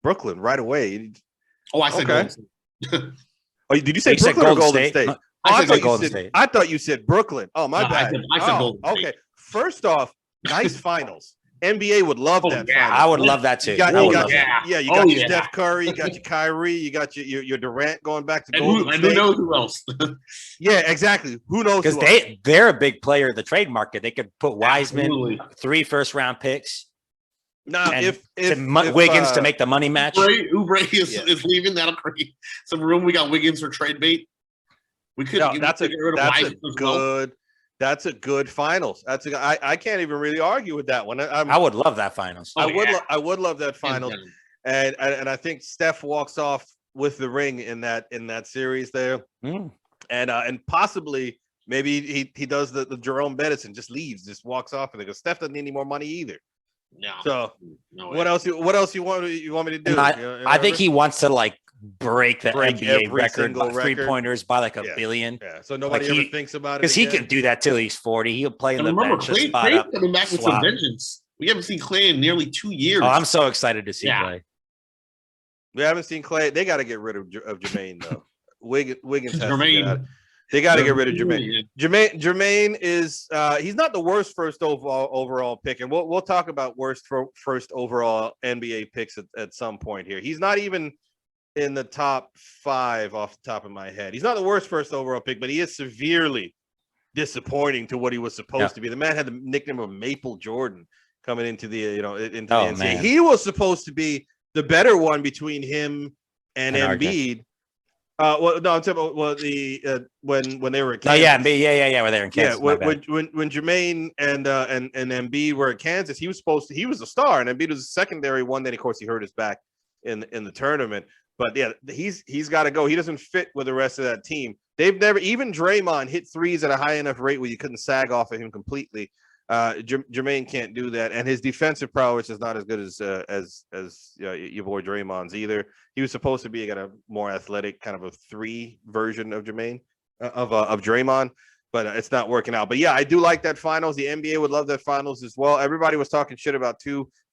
Brooklyn right away. Oh, I said Okay. Golden State. Oh, did you say You said Brooklyn or Golden Golden State? State? I said Golden State. I thought you said Brooklyn. Oh, my No, bad. I said Oh, Golden State. okay. First off, nice finals. NBA would love Oh, that. yeah. Finals. I would love that too. You got, I you would got love your, that. yeah, you Oh, got your yeah. Steph Curry, you got your Kyrie, you got your Durant going back to And Golden who State. knows who else? Yeah, exactly. Who knows? Because who else? they're a big player in the trade market. They could put Wiseman, Absolutely. 3 first-round picks, Now, and if Wiggins to make the money match. Oubre is, Yeah. is leaving. That'll create some room. We got Wiggins for trade bait. We could. no, that's a get rid of that's a Wiseman as well. good. That's a good finals. I can't even really argue with that one. I would love that finals. Oh, yeah. I would love that finals. And I think Steph walks off with the ring in that series there, and possibly maybe he does the Jerome Bettis and just leaves, just walks off, and because Steph doesn't need any more money either. No. So No what else you want me to do? And I think he wants to like break the Break NBA every record single by record. 3-pointers by like a Yeah. billion. Yeah, so nobody Like ever thinks about it Because he again. could do that till he's 40. He'll play in And the remember, bench, Clay's spot up. coming back with some swap. vengeance. We haven't seen Clay in nearly 2 years. Oh, I'm so excited to see Yeah. Clay. We haven't seen Clay. They got to get rid of Jermaine though. Wiggins has to get out. Jermaine. They got to get rid of Jermaine. Yeah. Jermaine is he's not the worst first overall pick, and we'll talk about worst first overall NBA picks at some point here. He's not even in the top 5 off the top of my head. He's not the worst first overall pick, but he is severely disappointing to what he was supposed to be. The man had the nickname of Maple Jordan coming into the into the NCAA. Man. He was supposed to be the better one between him and And Embiid. Well, no, I'm talking about when they were at No, Kansas. yeah, we're there in Kansas. Yeah, when Jermaine and Embiid were at Kansas, he was a star, and Embiid was a secondary one. Then of course he hurt his back in the tournament. But yeah, he's got to go. He doesn't fit with the rest of that team. They've never, even Draymond hit threes at a high enough rate where you couldn't sag off of him completely. Jermaine can't do that, and his defensive prowess is not as good as your boy Draymond's either. He was supposed to be a more athletic, kind of a 3 version of Jermaine of Draymond, but it's not working out. But yeah, I do like that finals. The NBA would love that finals as well. Everybody was talking shit about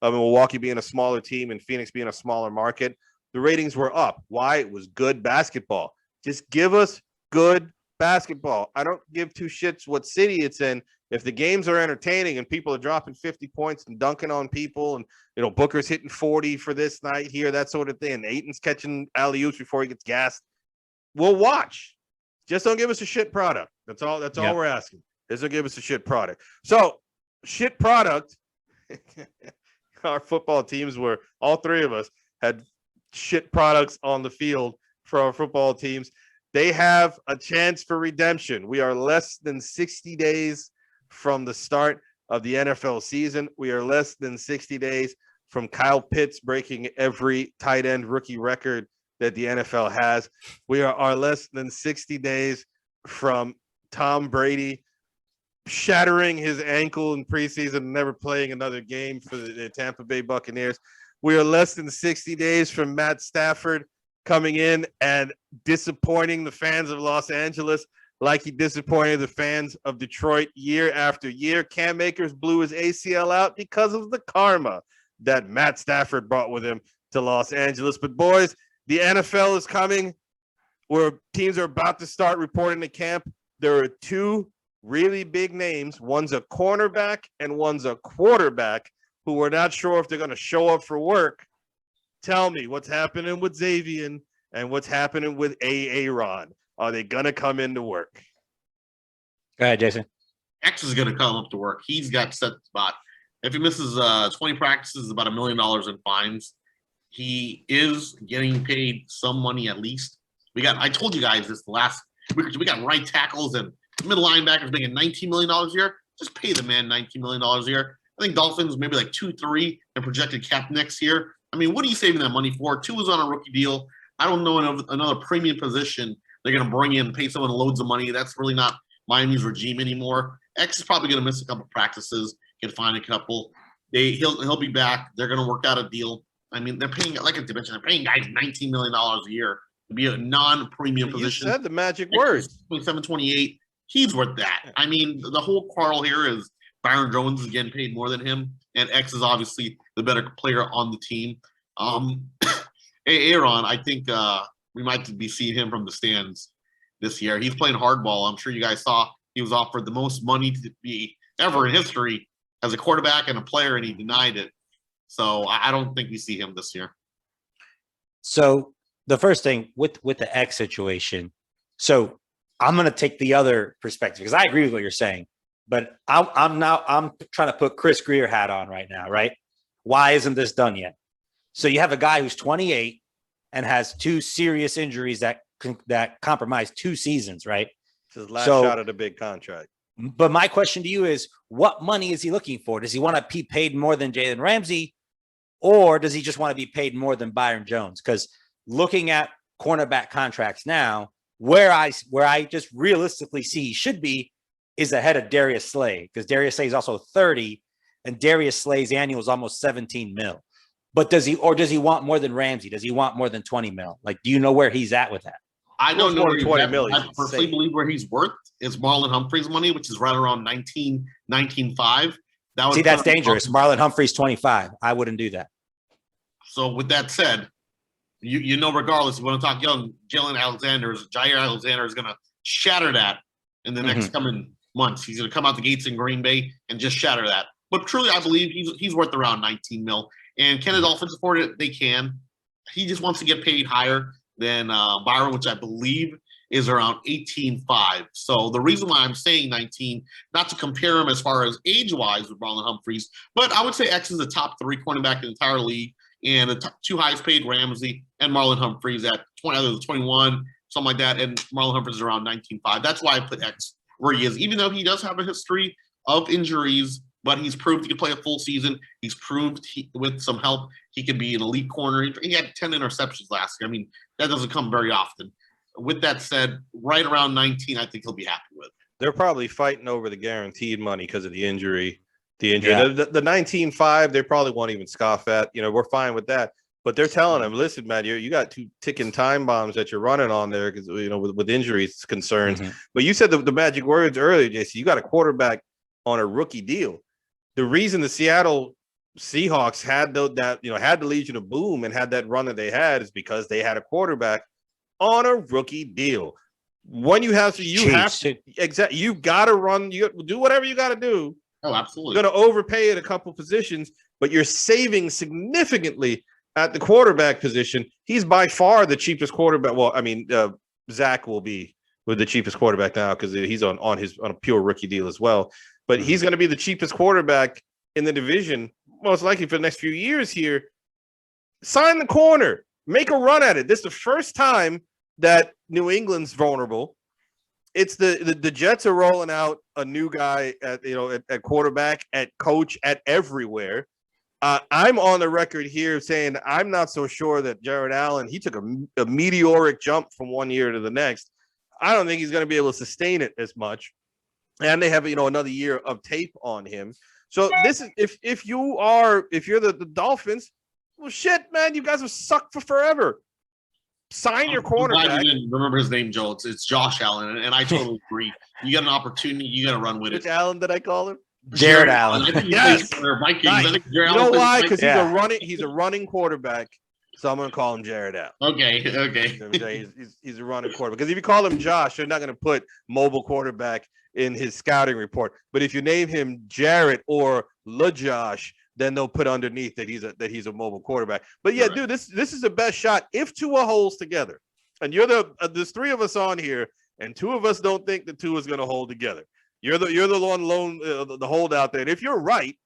Milwaukee being a smaller team and Phoenix being a smaller market. The ratings were up. Why? It was good basketball. Just give us good basketball. I don't give 2 shits what city it's in. If the games are entertaining and people are dropping 50 points and dunking on people, and Booker's hitting 40 for this night here, that sort of thing, and Ayton's catching alley-oops before he gets gassed, we'll watch. Just don't give us a shit product. That's all we're asking. Just don't give us a shit product. So, shit product. Our football teams were, all 3 of us had shit products on the field for our football teams. They have a chance for redemption. We are less than 60 days from the start of the NFL season. We are less than 60 days from Kyle Pitts breaking every tight end rookie record that the NFL has. We are less than 60 days from Tom Brady shattering his ankle in preseason and never playing another game for the Tampa Bay Buccaneers. We are less than 60 days from Matt Stafford coming in and disappointing the fans of Los Angeles like he disappointed the fans of Detroit year after year. Cam Akers blew his ACL out because of the karma that Matt Stafford brought with him to Los Angeles. But boys, the NFL is coming, where teams are about to start reporting to camp. There are 2 really big names. One's a cornerback and one's a quarterback who we're not sure if they're going to show up for work. Tell me what's happening with Xavier and what's happening with Aaron. Are they going to come into work? Go ahead, Jason. X is going to come up to work. He's got set spot. If he misses 20 practices, about $1 million in fines. He is getting paid some money at least. I told you guys this last week. We got right tackles and middle linebackers making $19 million a year. Just pay the man $19 million a year. I think Dolphins maybe like 2-3 and projected cap next year. I mean, what are you saving that money for? 2 is on a rookie deal. I don't know another premium position they're going to bring in, pay someone loads of money. That's really not Miami's regime anymore. X is probably going to miss a couple practices, get fined a couple. He'll be back. They're going to work out a deal. I mean, they're paying, like I mentioned, they're paying guys $19 million a year to be a non-premium position. You said the magic words. 27, 28. he's worth that. I mean, the whole quarrel here is Byron Jones is getting paid more than him, and X is obviously the better player on the team. Aaron, I think we might be seeing him from the stands this year. He's playing hardball. I'm sure you guys saw he was offered the most money to be ever in history as a quarterback and a player, and he denied it. So I don't think we see him this year. So the first thing with the X situation, so I'm going to take the other perspective because I agree with what you're saying, but I'm trying to put Chris Greer hat on right now, right? Why isn't this done yet? So you have a guy who's 28 and has 2 serious injuries that compromise 2 seasons, right? It's his last shot at a big contract. But my question to you is, what money is he looking for? Does he want to be paid more than Jalen Ramsey, or does he just want to be paid more than Byron Jones? Because looking at cornerback contracts now, where I just realistically see he should be is ahead of Darius Slay, because Darius Slay is also 30, and Darius Slay's annual is almost 17 mil. But does he want more than Ramsey? Does he want more than 20 mil? Like, do you know where he's at with that? I don't know where 20 million. I personally believe where he's worth is Marlon Humphrey's money, which is right around 19.5. See, that's dangerous. Marlon Humphrey's 25. I wouldn't do that. So with that said, you know, regardless, if you want to talk young, Jair Alexander is going to shatter that in the next coming months. He's going to come out the gates in Green Bay and just shatter that. But truly, I believe he's worth around 19 mil. And can the Dolphins afford it? They can. He just wants to get paid higher than Byron, which I believe is around 18.5. So the reason why I'm saying 19, not to compare him as far as age-wise with Marlon Humphreys, but I would say X is the top 3 cornerback in the entire league, and the 2 highest paid, Ramsey and Marlon Humphreys at 21, something like that, and Marlon Humphreys is around 19.5. That's why I put X where he is, even though he does have a history of injuries, but he's proved he can play a full season. He's proved with some help, he can be an elite corner. He had 10 interceptions last year. I mean, that doesn't come very often. With that said, right around 19, I think he'll be happy with. They're probably fighting over the guaranteed money because of the injury. Yeah. The 19.5, they probably won't even scoff at. You know, we're fine with that. But they're telling him, listen, man, you got 2 ticking time bombs that you're running on there because, you know, with injuries concerns. But you said the magic words earlier, JC. You got a quarterback on a rookie deal. The reason the Seattle Seahawks had the Legion of Boom and had that run that they had is because they had a quarterback on a rookie deal. When you have you got to run, you do whatever you got to do. Oh, absolutely. You're going to overpay at a couple positions, but you're saving significantly at the quarterback position. He's by far the cheapest quarterback. Well, I mean, Zach will be with the cheapest quarterback now because he's on a pure rookie deal as well. But he's going to be the cheapest quarterback in the division, most likely for the next few years here. Sign the corner. Make a run at it. This is the first time that New England's vulnerable. It's the Jets are rolling out a new guy at quarterback, at coach, at everywhere. I'm on the record here saying I'm not so sure that Jared Allen, he took a meteoric jump from one year to the next. I don't think he's going to be able to sustain it as much. And they have, another year of tape on him. So this is if you're the Dolphins, well, shit, man, you guys have sucked for forever. Sign your quarterback. I'm glad you didn't remember his name, Joe. It's Josh Allen, and I totally agree. You got an opportunity, you got to run with it. Which Allen did I call him? Jared Allen. Yes. Nice. You know why? Because he's a running quarterback. So I'm going to call him Jared Allen. Okay. He's a running quarterback. Because if you call him Josh, they're not going to put mobile quarterback in his scouting report. But if you name him Jared or LaJosh, then they'll put underneath that he's a mobile quarterback. But yeah, dude, this is the best shot if Tua holds together. And there's 3 of us on here, and 2 of us don't think that Tua is going to hold together. You're the the holdout there. And if you're right,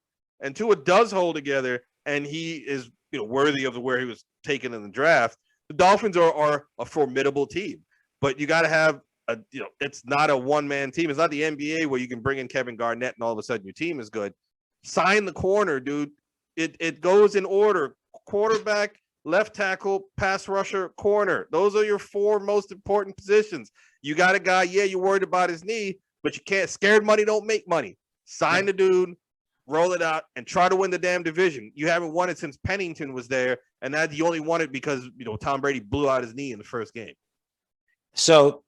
and Tua does hold together, and he is worthy of where he was taken in the draft, the Dolphins are a formidable team. But you got to have it's not a one-man team. It's not the NBA where you can bring in Kevin Garnett and all of a sudden your team is good. Sign the corner, dude. It goes in order: quarterback, left tackle, pass rusher, corner. Those are your 4 most important positions. You got a guy, you're worried about his knee, but you can't. Scared money don't make money. Sign the dude, roll it out, and try to win the damn division. You haven't won it since Pennington was there, and that you only won it because Tom Brady blew out his knee in the first game. So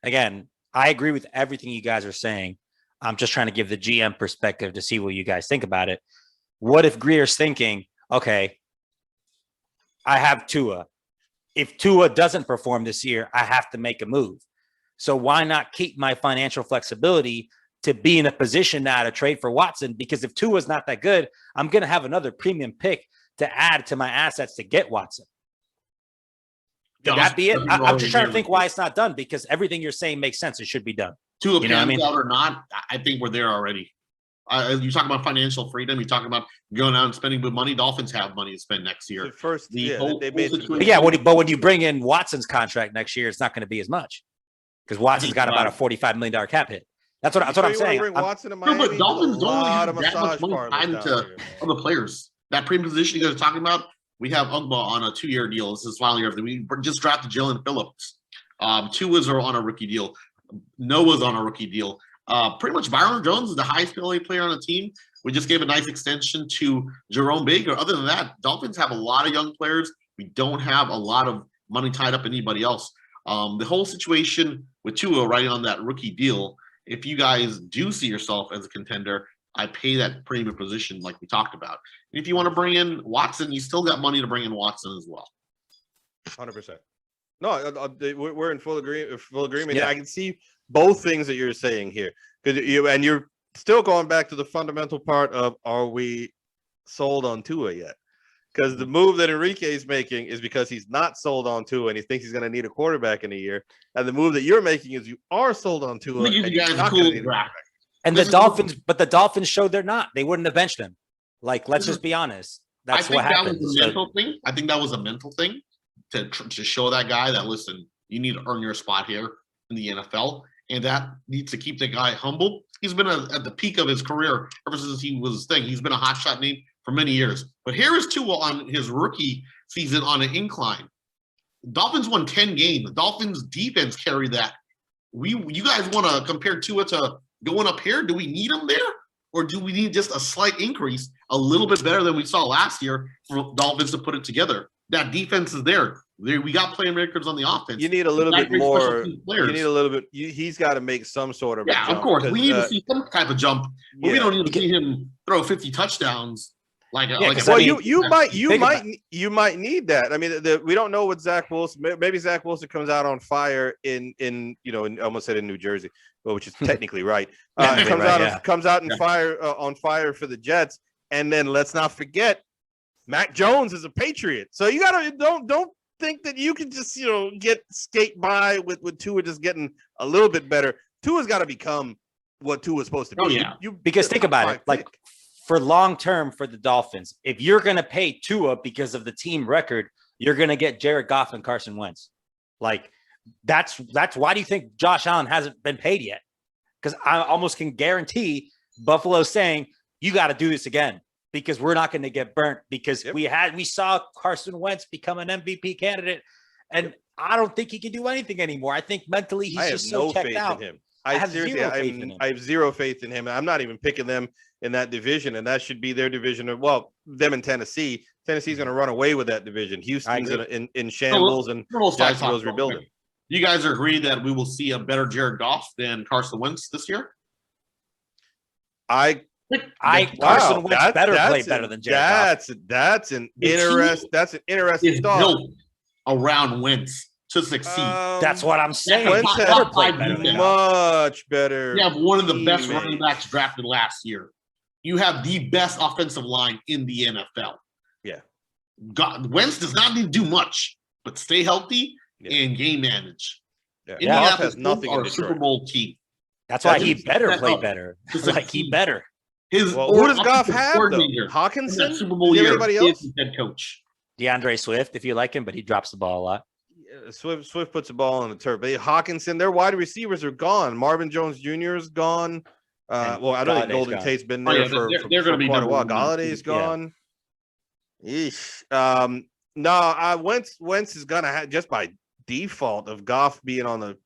again, I agree with everything you guys are saying. I'm just trying to give the GM perspective to see what you guys think about it. What if Greer's thinking, okay, I have Tua. If Tua doesn't perform this year, I have to make a move. So why not keep my financial flexibility to be in a position now to trade for Watson? Because if Tua's not that good, I'm going to have another premium pick to add to my assets to get Watson. Could that be it? I'm just trying to think why it's not done, because everything you're saying makes sense. It should be done. Tua pans out or not, I think we're there already. You talk about financial freedom. You talk about going out and spending good money. Dolphins have money to spend next year. But when you bring in Watson's contract next year, it's not going to be as much because Watson's got about a $45 million cap hit. That's what I'm saying. Bring Watson to Miami, but Dolphins don't really have that much money tied to other players. That premium position you guys are talking about, we have Ugba on a 2-year deal. This is final year. We just drafted Jalen Phillips. Tua's are on a rookie deal. Noah's on a rookie deal. Pretty much Byron Jones is the highest PLA player on the team. We just gave a nice extension to Jerome Baker. Other than that, Dolphins have a lot of young players. We don't have a lot of money tied up in anybody else. The whole situation with Tua riding on that rookie deal, if you guys do see yourself as a contender, I pay that premium position like we talked about. And if you want to bring in Watson, you still got money to bring in Watson as well. 100%. No, we're in full agreement. Yeah. I can see both things that you're saying here, because you're still going back to the fundamental part of, are we sold on Tua yet? Because the move that Enrique is making is because he's not sold on Tua and he thinks he's going to need a quarterback in a year. And the move that you're making is you are sold on Tua. And the Dolphins showed they're not. They wouldn't have benched him. Like, let's just be honest. That's what happened. That was a mental thing. I think that was a mental thing to show that guy that, listen, you need to earn your spot here in the NFL. And that needs to keep the guy humble. He's been at the peak of his career ever since he was a thing. He's been a hotshot name for many years. But here is Tua on his rookie season on an incline. Dolphins won 10 games. The Dolphins defense carried that. You guys want to compare Tua to going up here? Do we need him there? Or do we need just a slight increase, a little bit better than we saw last year for Dolphins to put it together? That defense is there. We got playmakers on the offense. You need a little bit more. You need a little bit. He's got to make some sort of a jump, of course. We need to see some type of jump. But we don't need to see him throw 50 touchdowns. You might need that. I mean, we don't know what Zach Wilson. Maybe Zach Wilson comes out on fire in almost said in New Jersey, which is technically right. Comes out on fire for the Jets, and then let's not forget, Mac Jones is a Patriot. So you gotta don't think that you can just skate by with Tua just getting a little bit better. Tua's got to become what Tua's supposed to be. Because think about it, like for long term for the Dolphins, if you're going to pay Tua because of the team record, you're going to get Jared Goff and Carson Wentz. Like that's why do you think Josh Allen hasn't been paid yet? Because I almost can guarantee Buffalo saying you got to do this again, because we're not going to get burnt, because we saw Carson Wentz become an MVP candidate, and I don't think he can do anything anymore. I think mentally he's just so checked out. I have zero faith in him. I'm not even picking them in that division, and that should be their division. Them in Tennessee. Tennessee's going to run away with that division. Houston's in shambles, and Jacksonville's rebuilding. You guys agree that we will see a better Jared Goff than Carson Wentz this year? Carson Wentz play better than Jared Goff. That's an interesting thought. Built around Wentz to succeed. That's what I'm saying. Wentz has much better. You have one of the best running backs drafted last year. You have the best offensive line in the NFL. Yeah. Wentz does not need to do much, but stay healthy and game manage. Yeah. Indianapolis has nothing are a Super Bowl team. That's why he better play better. Like he better. Who does Goff have? Hawkinson? Super Bowl year. Everybody else? Head coach. DeAndre Swift, if you like him, but he drops the ball a lot. Swift puts the ball on the turf. But Hawkinson, their wide receivers are gone. Marvin Jones Jr. is gone. I don't think Golden Tate's been there for quite a while. Galladay's gone. Yeesh. Wentz is gonna have, just by default of Goff being on the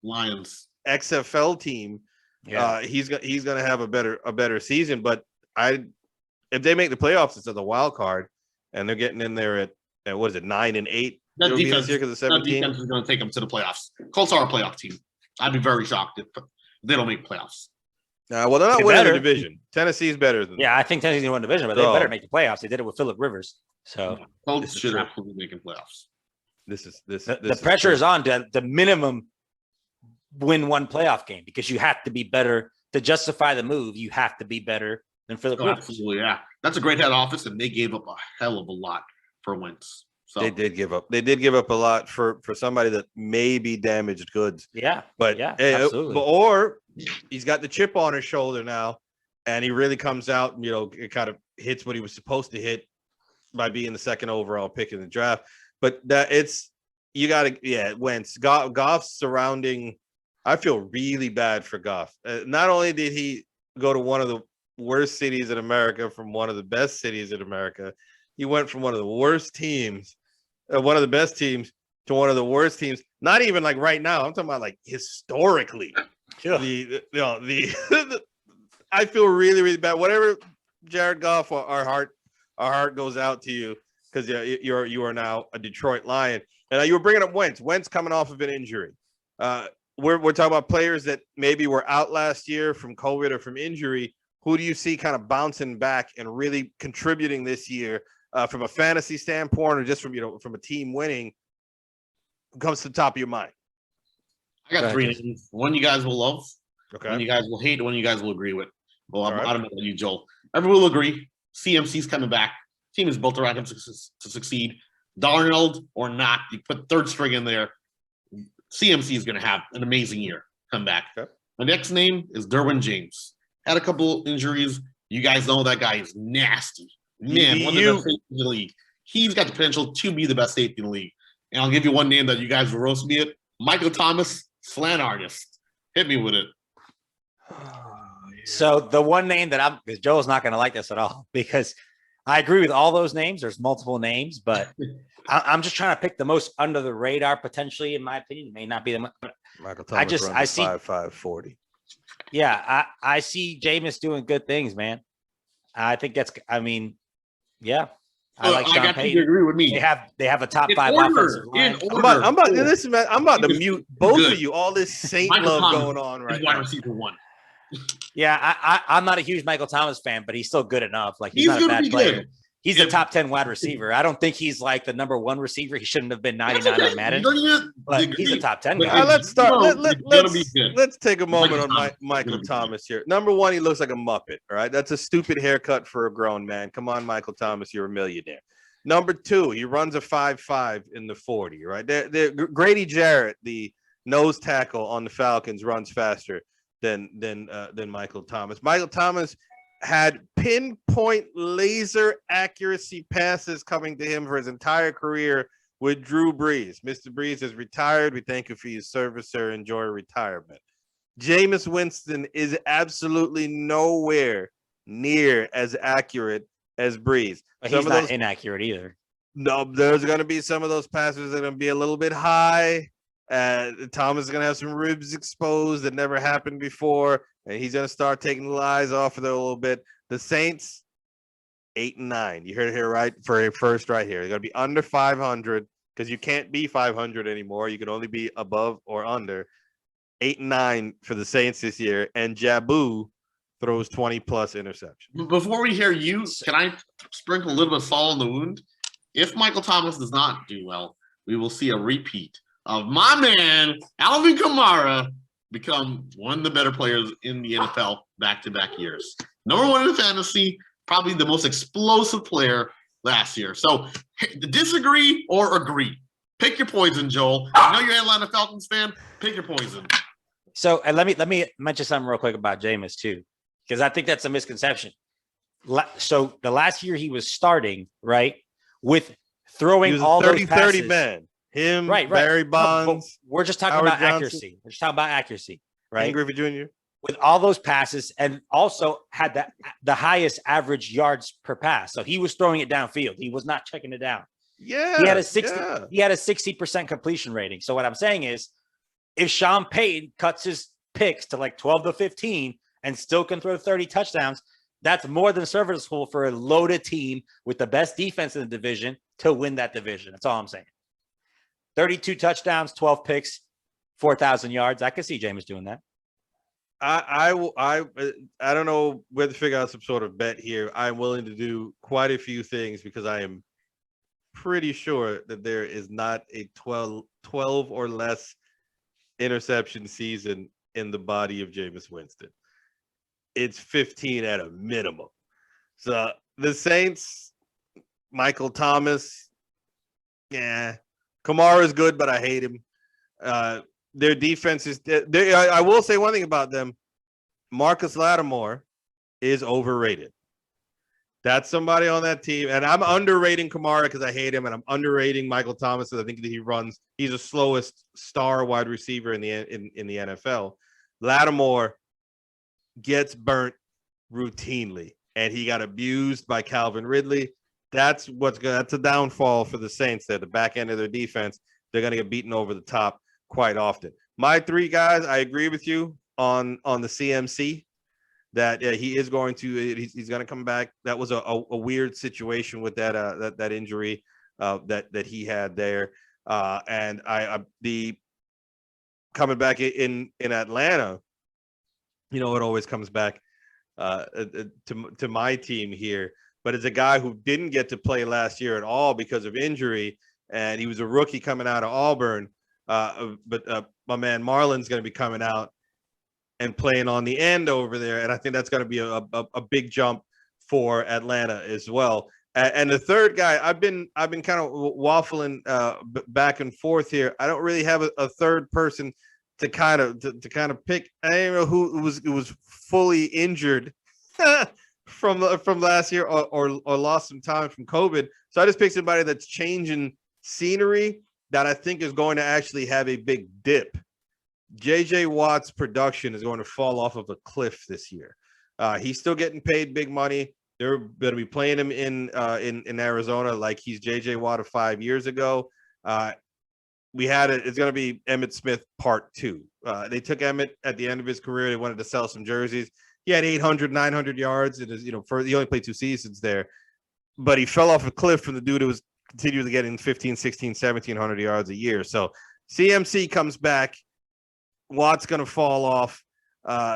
Lions XFL team. Yeah, he's gonna have a better season. But if they make the playoffs, it's at the wild card, and they're getting in there at what is it, 9-8? That defense is going to take them to the playoffs. Colts are a playoff team. I'd be very shocked if they don't make playoffs. Well, they're not They winning better. the division. Tennessee's better than Yeah, I think Tennessee's gonna win the division, but they better make the playoffs. They did it with Phillip Rivers. So Colts is should true. absolutely make playoffs. the pressure is on to the minimum win one playoff game because you have to be better to justify the move. You have to be better than Phillip Rivers. Absolutely, yeah. That's a great head office, and they gave up a hell of a lot for Wentz. So They did give up. They did give up a lot for somebody that may be damaged goods. Yeah, But yeah, absolutely. Or he's got the chip on his shoulder now, and he really comes out. You know, it kind of hits what he was supposed to hit by being the second overall pick in the draft. But you got to Wentz. Goff's surrounding. I feel really bad for Goff. Not only did he go to one of the worst cities in America from one of the best cities in America, he went from one of the worst teams, one of the best teams, to one of the worst teams. Not even like right now. I'm talking about like historically. Yeah. I feel really, really bad. Whatever, Jared Goff, our heart goes out to you because you are now a Detroit Lion. And you were bringing up Wentz. Wentz coming off of an injury. We're talking about players that maybe were out last year from COVID or from injury. Who do you see kind of bouncing back and really contributing this year from a fantasy standpoint, or just from a team winning? Who comes to the top of your mind? I got three names. One you guys will love. Okay. One you guys will hate. One you guys will agree with. Well, Right. I don't know about you, Joel. Everyone will agree. CMC's coming back. Team is built around him to succeed. Darnold or not, you put third string in there. CMC is going to have an amazing year. Come back. Okay. My next name is Derwin James. Had a couple injuries. You guys know that guy is nasty. Man, one of the best safeties in the league. He's got the potential to be the best safety in the league. And I'll give you one name that you guys will roast me at. Michael Thomas, slant artist. Hit me with it. So the one name that because Joel's not going to like this at all because I agree with all those names. There's multiple names, but I'm just trying to pick the most under the radar potentially, in my opinion. It may not be the Michael Thomas. I see 5.40. Yeah, I see Jameis doing good things, man. I think I like Sean Payton. You agree with me. They have a top In 5 order, offensive line. I'm about listen, man. I'm about to He was mute both good. of you. All this Saint Michael love Thomas going on right He's wide now. receiver one. Yeah, I'm not a huge Michael Thomas fan, but he's still good enough. Like he's not a gonna bad be player. good. He's a top 10 wide receiver. I don't think he's like the number 1 receiver. He shouldn't have been 99 on Madden. But he's a top 10 guy. Let's start. Let's take a moment Michael on Michael Thomas here. Number one, he looks like a Muppet. All right, that's a stupid haircut for a grown man. Come on, Michael Thomas, you're a millionaire. Number two, he runs a 5.5 in the 40. Right, Grady Jarrett, the nose tackle on the Falcons, runs faster than Michael Thomas. Michael Thomas had pinpoint laser accuracy passes coming to him for his entire career with Drew Brees. Mr. Brees is retired. We thank you for your service, sir. Enjoy retirement. Jameis Winston is absolutely nowhere near as accurate as Brees. But he's not inaccurate either. No, there's going to be some of those passes that are going to be a little bit high. Thomas is going to have some ribs exposed that never happened before. And he's going to start taking the eyes off of it a little bit. The Saints, 8-9. You heard it here right for first right here. They're going to be under 500 because you can't be 500 anymore. You can only be above or under. 8-9 for the Saints this year. And Jabu throws 20-plus interceptions. Before we hear you, can I sprinkle a little bit of salt on the wound? If Michael Thomas does not do well, we will see a repeat of my man, Alvin Kamara, become one of the better players in the NFL back-to-back years. Number 1 in fantasy, probably the most explosive player last year. So disagree or agree. Pick your poison, Joel. I know you're an Atlanta Falcons fan. Pick your poison. So and let me mention something real quick about Jameis too, because I think that's a misconception. So the last year he was starting, right, with throwing all 30 those passes. 30 man. Him, right. Barry Bonds. No, we're just talking Howard about Johnson. accuracy. We're just talking about accuracy, right? Ken Griffey Jr. With all those passes, and also had the highest average yards per pass. So he was throwing it downfield. He was not checking it down. Yeah, he had a 60. Yeah. He had a 60% completion rating. So what I'm saying is, if Sean Payton cuts his picks to like 12 to 15 and still can throw 30 touchdowns, that's more than serviceable for a loaded team with the best defense in the division to win that division. That's all I'm saying. 32 touchdowns, 12 picks, 4,000 yards. I could see Jameis doing that. I don't know whether to figure out some sort of bet here. I'm willing to do quite a few things because I am pretty sure that there is not a 12 or less interception season in the body of Jameis Winston. It's 15 at a minimum. So the Saints, Michael Thomas, yeah, Kamara is good, but I hate him. Their defense is. I will say one thing about them: Marcus Lattimore is overrated. That's somebody on that team, and I'm underrating Kamara because I hate him, and I'm underrating Michael Thomas because I think that he's the slowest star wide receiver in the NFL. Lattimore gets burnt routinely, and he got abused by Calvin Ridley. That's a downfall for the Saints. There, the back end of their defense, they're going to get beaten over the top quite often. My three guys, I agree with you on the CMC. That he is going to he's going to come back. That was a weird situation with that injury that he had there, and the coming back in Atlanta. You know, it always comes back to my team here, but it's a guy who didn't get to play last year at all because of injury, and he was a rookie coming out of Auburn. But my man Marlon's going to be coming out and playing on the end over there, and I think that's going to be a big jump for Atlanta as well. And the third guy, I've been kind of waffling back and forth here. I don't really have a third person to kind of pick. I don't know who was fully injured from last year or lost some time from COVID. So I just picked somebody that's changing scenery that I think is going to actually have a big dip. JJ Watt's production is going to fall off of a cliff this year. He's still getting paid big money. They're going to be playing him in Arizona like he's JJ Watt of 5 years ago. It's going to be Emmitt Smith part 2. They took Emmitt at the end of his career. They wanted to sell some jerseys. He had 800, 900 yards. He only played 2 seasons there, but he fell off a cliff from the dude who was continually getting 15, 16, 1700 yards a year. So CMC comes back. Watt's going to fall off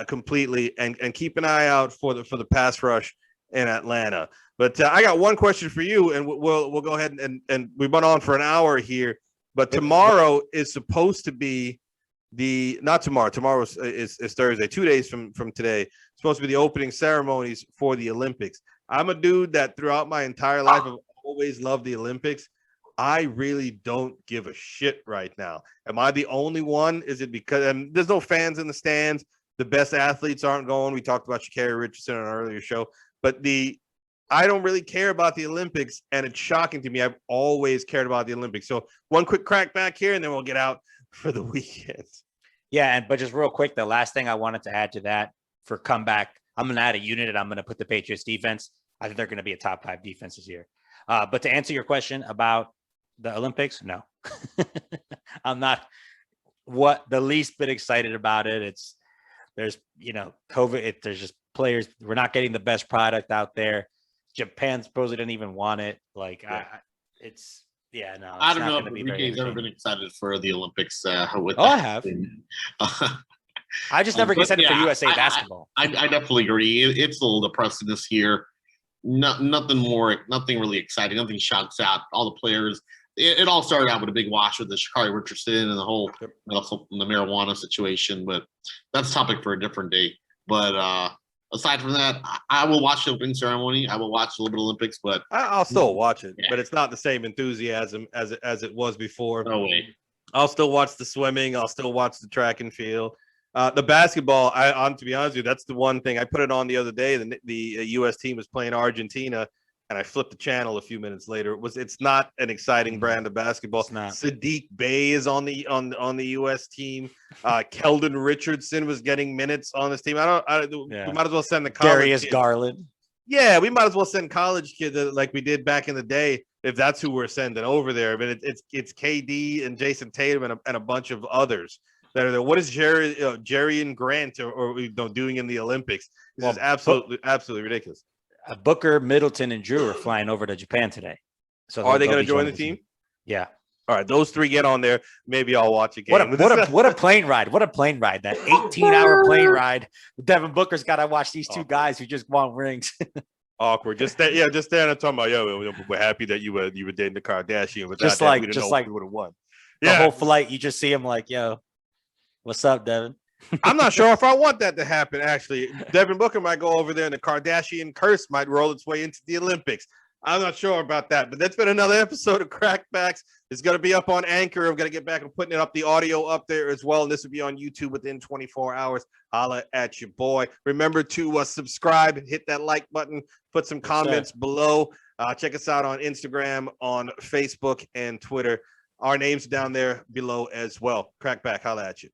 completely, and keep an eye out for the pass rush in Atlanta. But I got one question for you, and we'll go ahead and we've been on for an hour here. But tomorrow is supposed to be not tomorrow. Tomorrow is Thursday. 2 days from today, it's supposed to be the opening ceremonies for the Olympics. I'm a dude that throughout my entire life I've always loved the Olympics. I really don't give a shit right now. Am I the only one? Is it because there's no fans in the stands? The best athletes aren't going. We talked about Sha'Carri Richardson on an earlier show, but I don't really care about the Olympics, and it's shocking to me. I've always cared about the Olympics. So one quick crack back here, and then we'll get out for the weekend. Yeah, but just real quick, the last thing I wanted to add to that for comeback, I'm going to add a unit, and I'm going to put the Patriots defense. I think they're going to be a top 5 defense this year. But to answer your question about the Olympics, no. I'm not the least bit excited about it. There's COVID. There's just players. We're not getting the best product out there. Japan supposedly didn't even want it. Like, yeah. I don't know if Enrique's ever been excited for the Olympics. I have. I just never get excited for USA basketball. I definitely agree. It's a little depressing this year. Nothing really exciting. Nothing shouts out. All the players. It all started out with a big wash with the Sha'Carri Richardson and the whole the marijuana situation, but that's a topic for a different day. But aside from that, I will watch the opening ceremony. I will watch a little bit of Olympics, but I'll still watch it. Yeah. But it's not the same enthusiasm as it was before. No way. I'll still watch the swimming. I'll still watch the track and field. The basketball, to be honest with you, that's the one thing. I put it on the other day. The U.S. team was playing Argentina, and I flipped the channel a few minutes later. It's not an exciting brand of basketball. It's not. Sadiq Bey is on the U.S. team. Keldon Richardson was getting minutes on this team. We might as well send the college Darius kids. Garland. Yeah, we might as well send college kids like we did back in the day, if that's who we're sending over there. I mean, it's KD and Jason Tatum and a bunch of others that are there. What is Jerry and Grant or doing in the Olympics? This is absolutely ridiculous. Booker, Middleton, and Drew are flying over to Japan today. So are they going to join the team? Yeah. All right, those three get on there. Maybe I'll watch a game. What a plane ride. What a plane ride. That 18-hour plane ride. Devin Booker's got to watch these two guys who just want rings. Awkward. Just stand there talking about, yo, we're happy that you were dating the Kardashian. Without Just that, like- we didn't just know like we would have won. The whole flight, you just see him like, yo, what's up, Devin? I'm not sure if I want that to happen, actually. Devin Booker might go over there and the Kardashian curse might roll its way into the Olympics. I'm not sure about that, but that's been another episode of CrackBacks. It's going to be up on Anchor. I'm going to get back and putting it up, the audio up there as well. And this will be on YouTube within 24 hours. Holla at your boy. Remember to subscribe, hit that like button, put some comments below. Check us out on Instagram, on Facebook, and Twitter. Our names down there below as well. CrackBack, holla at you.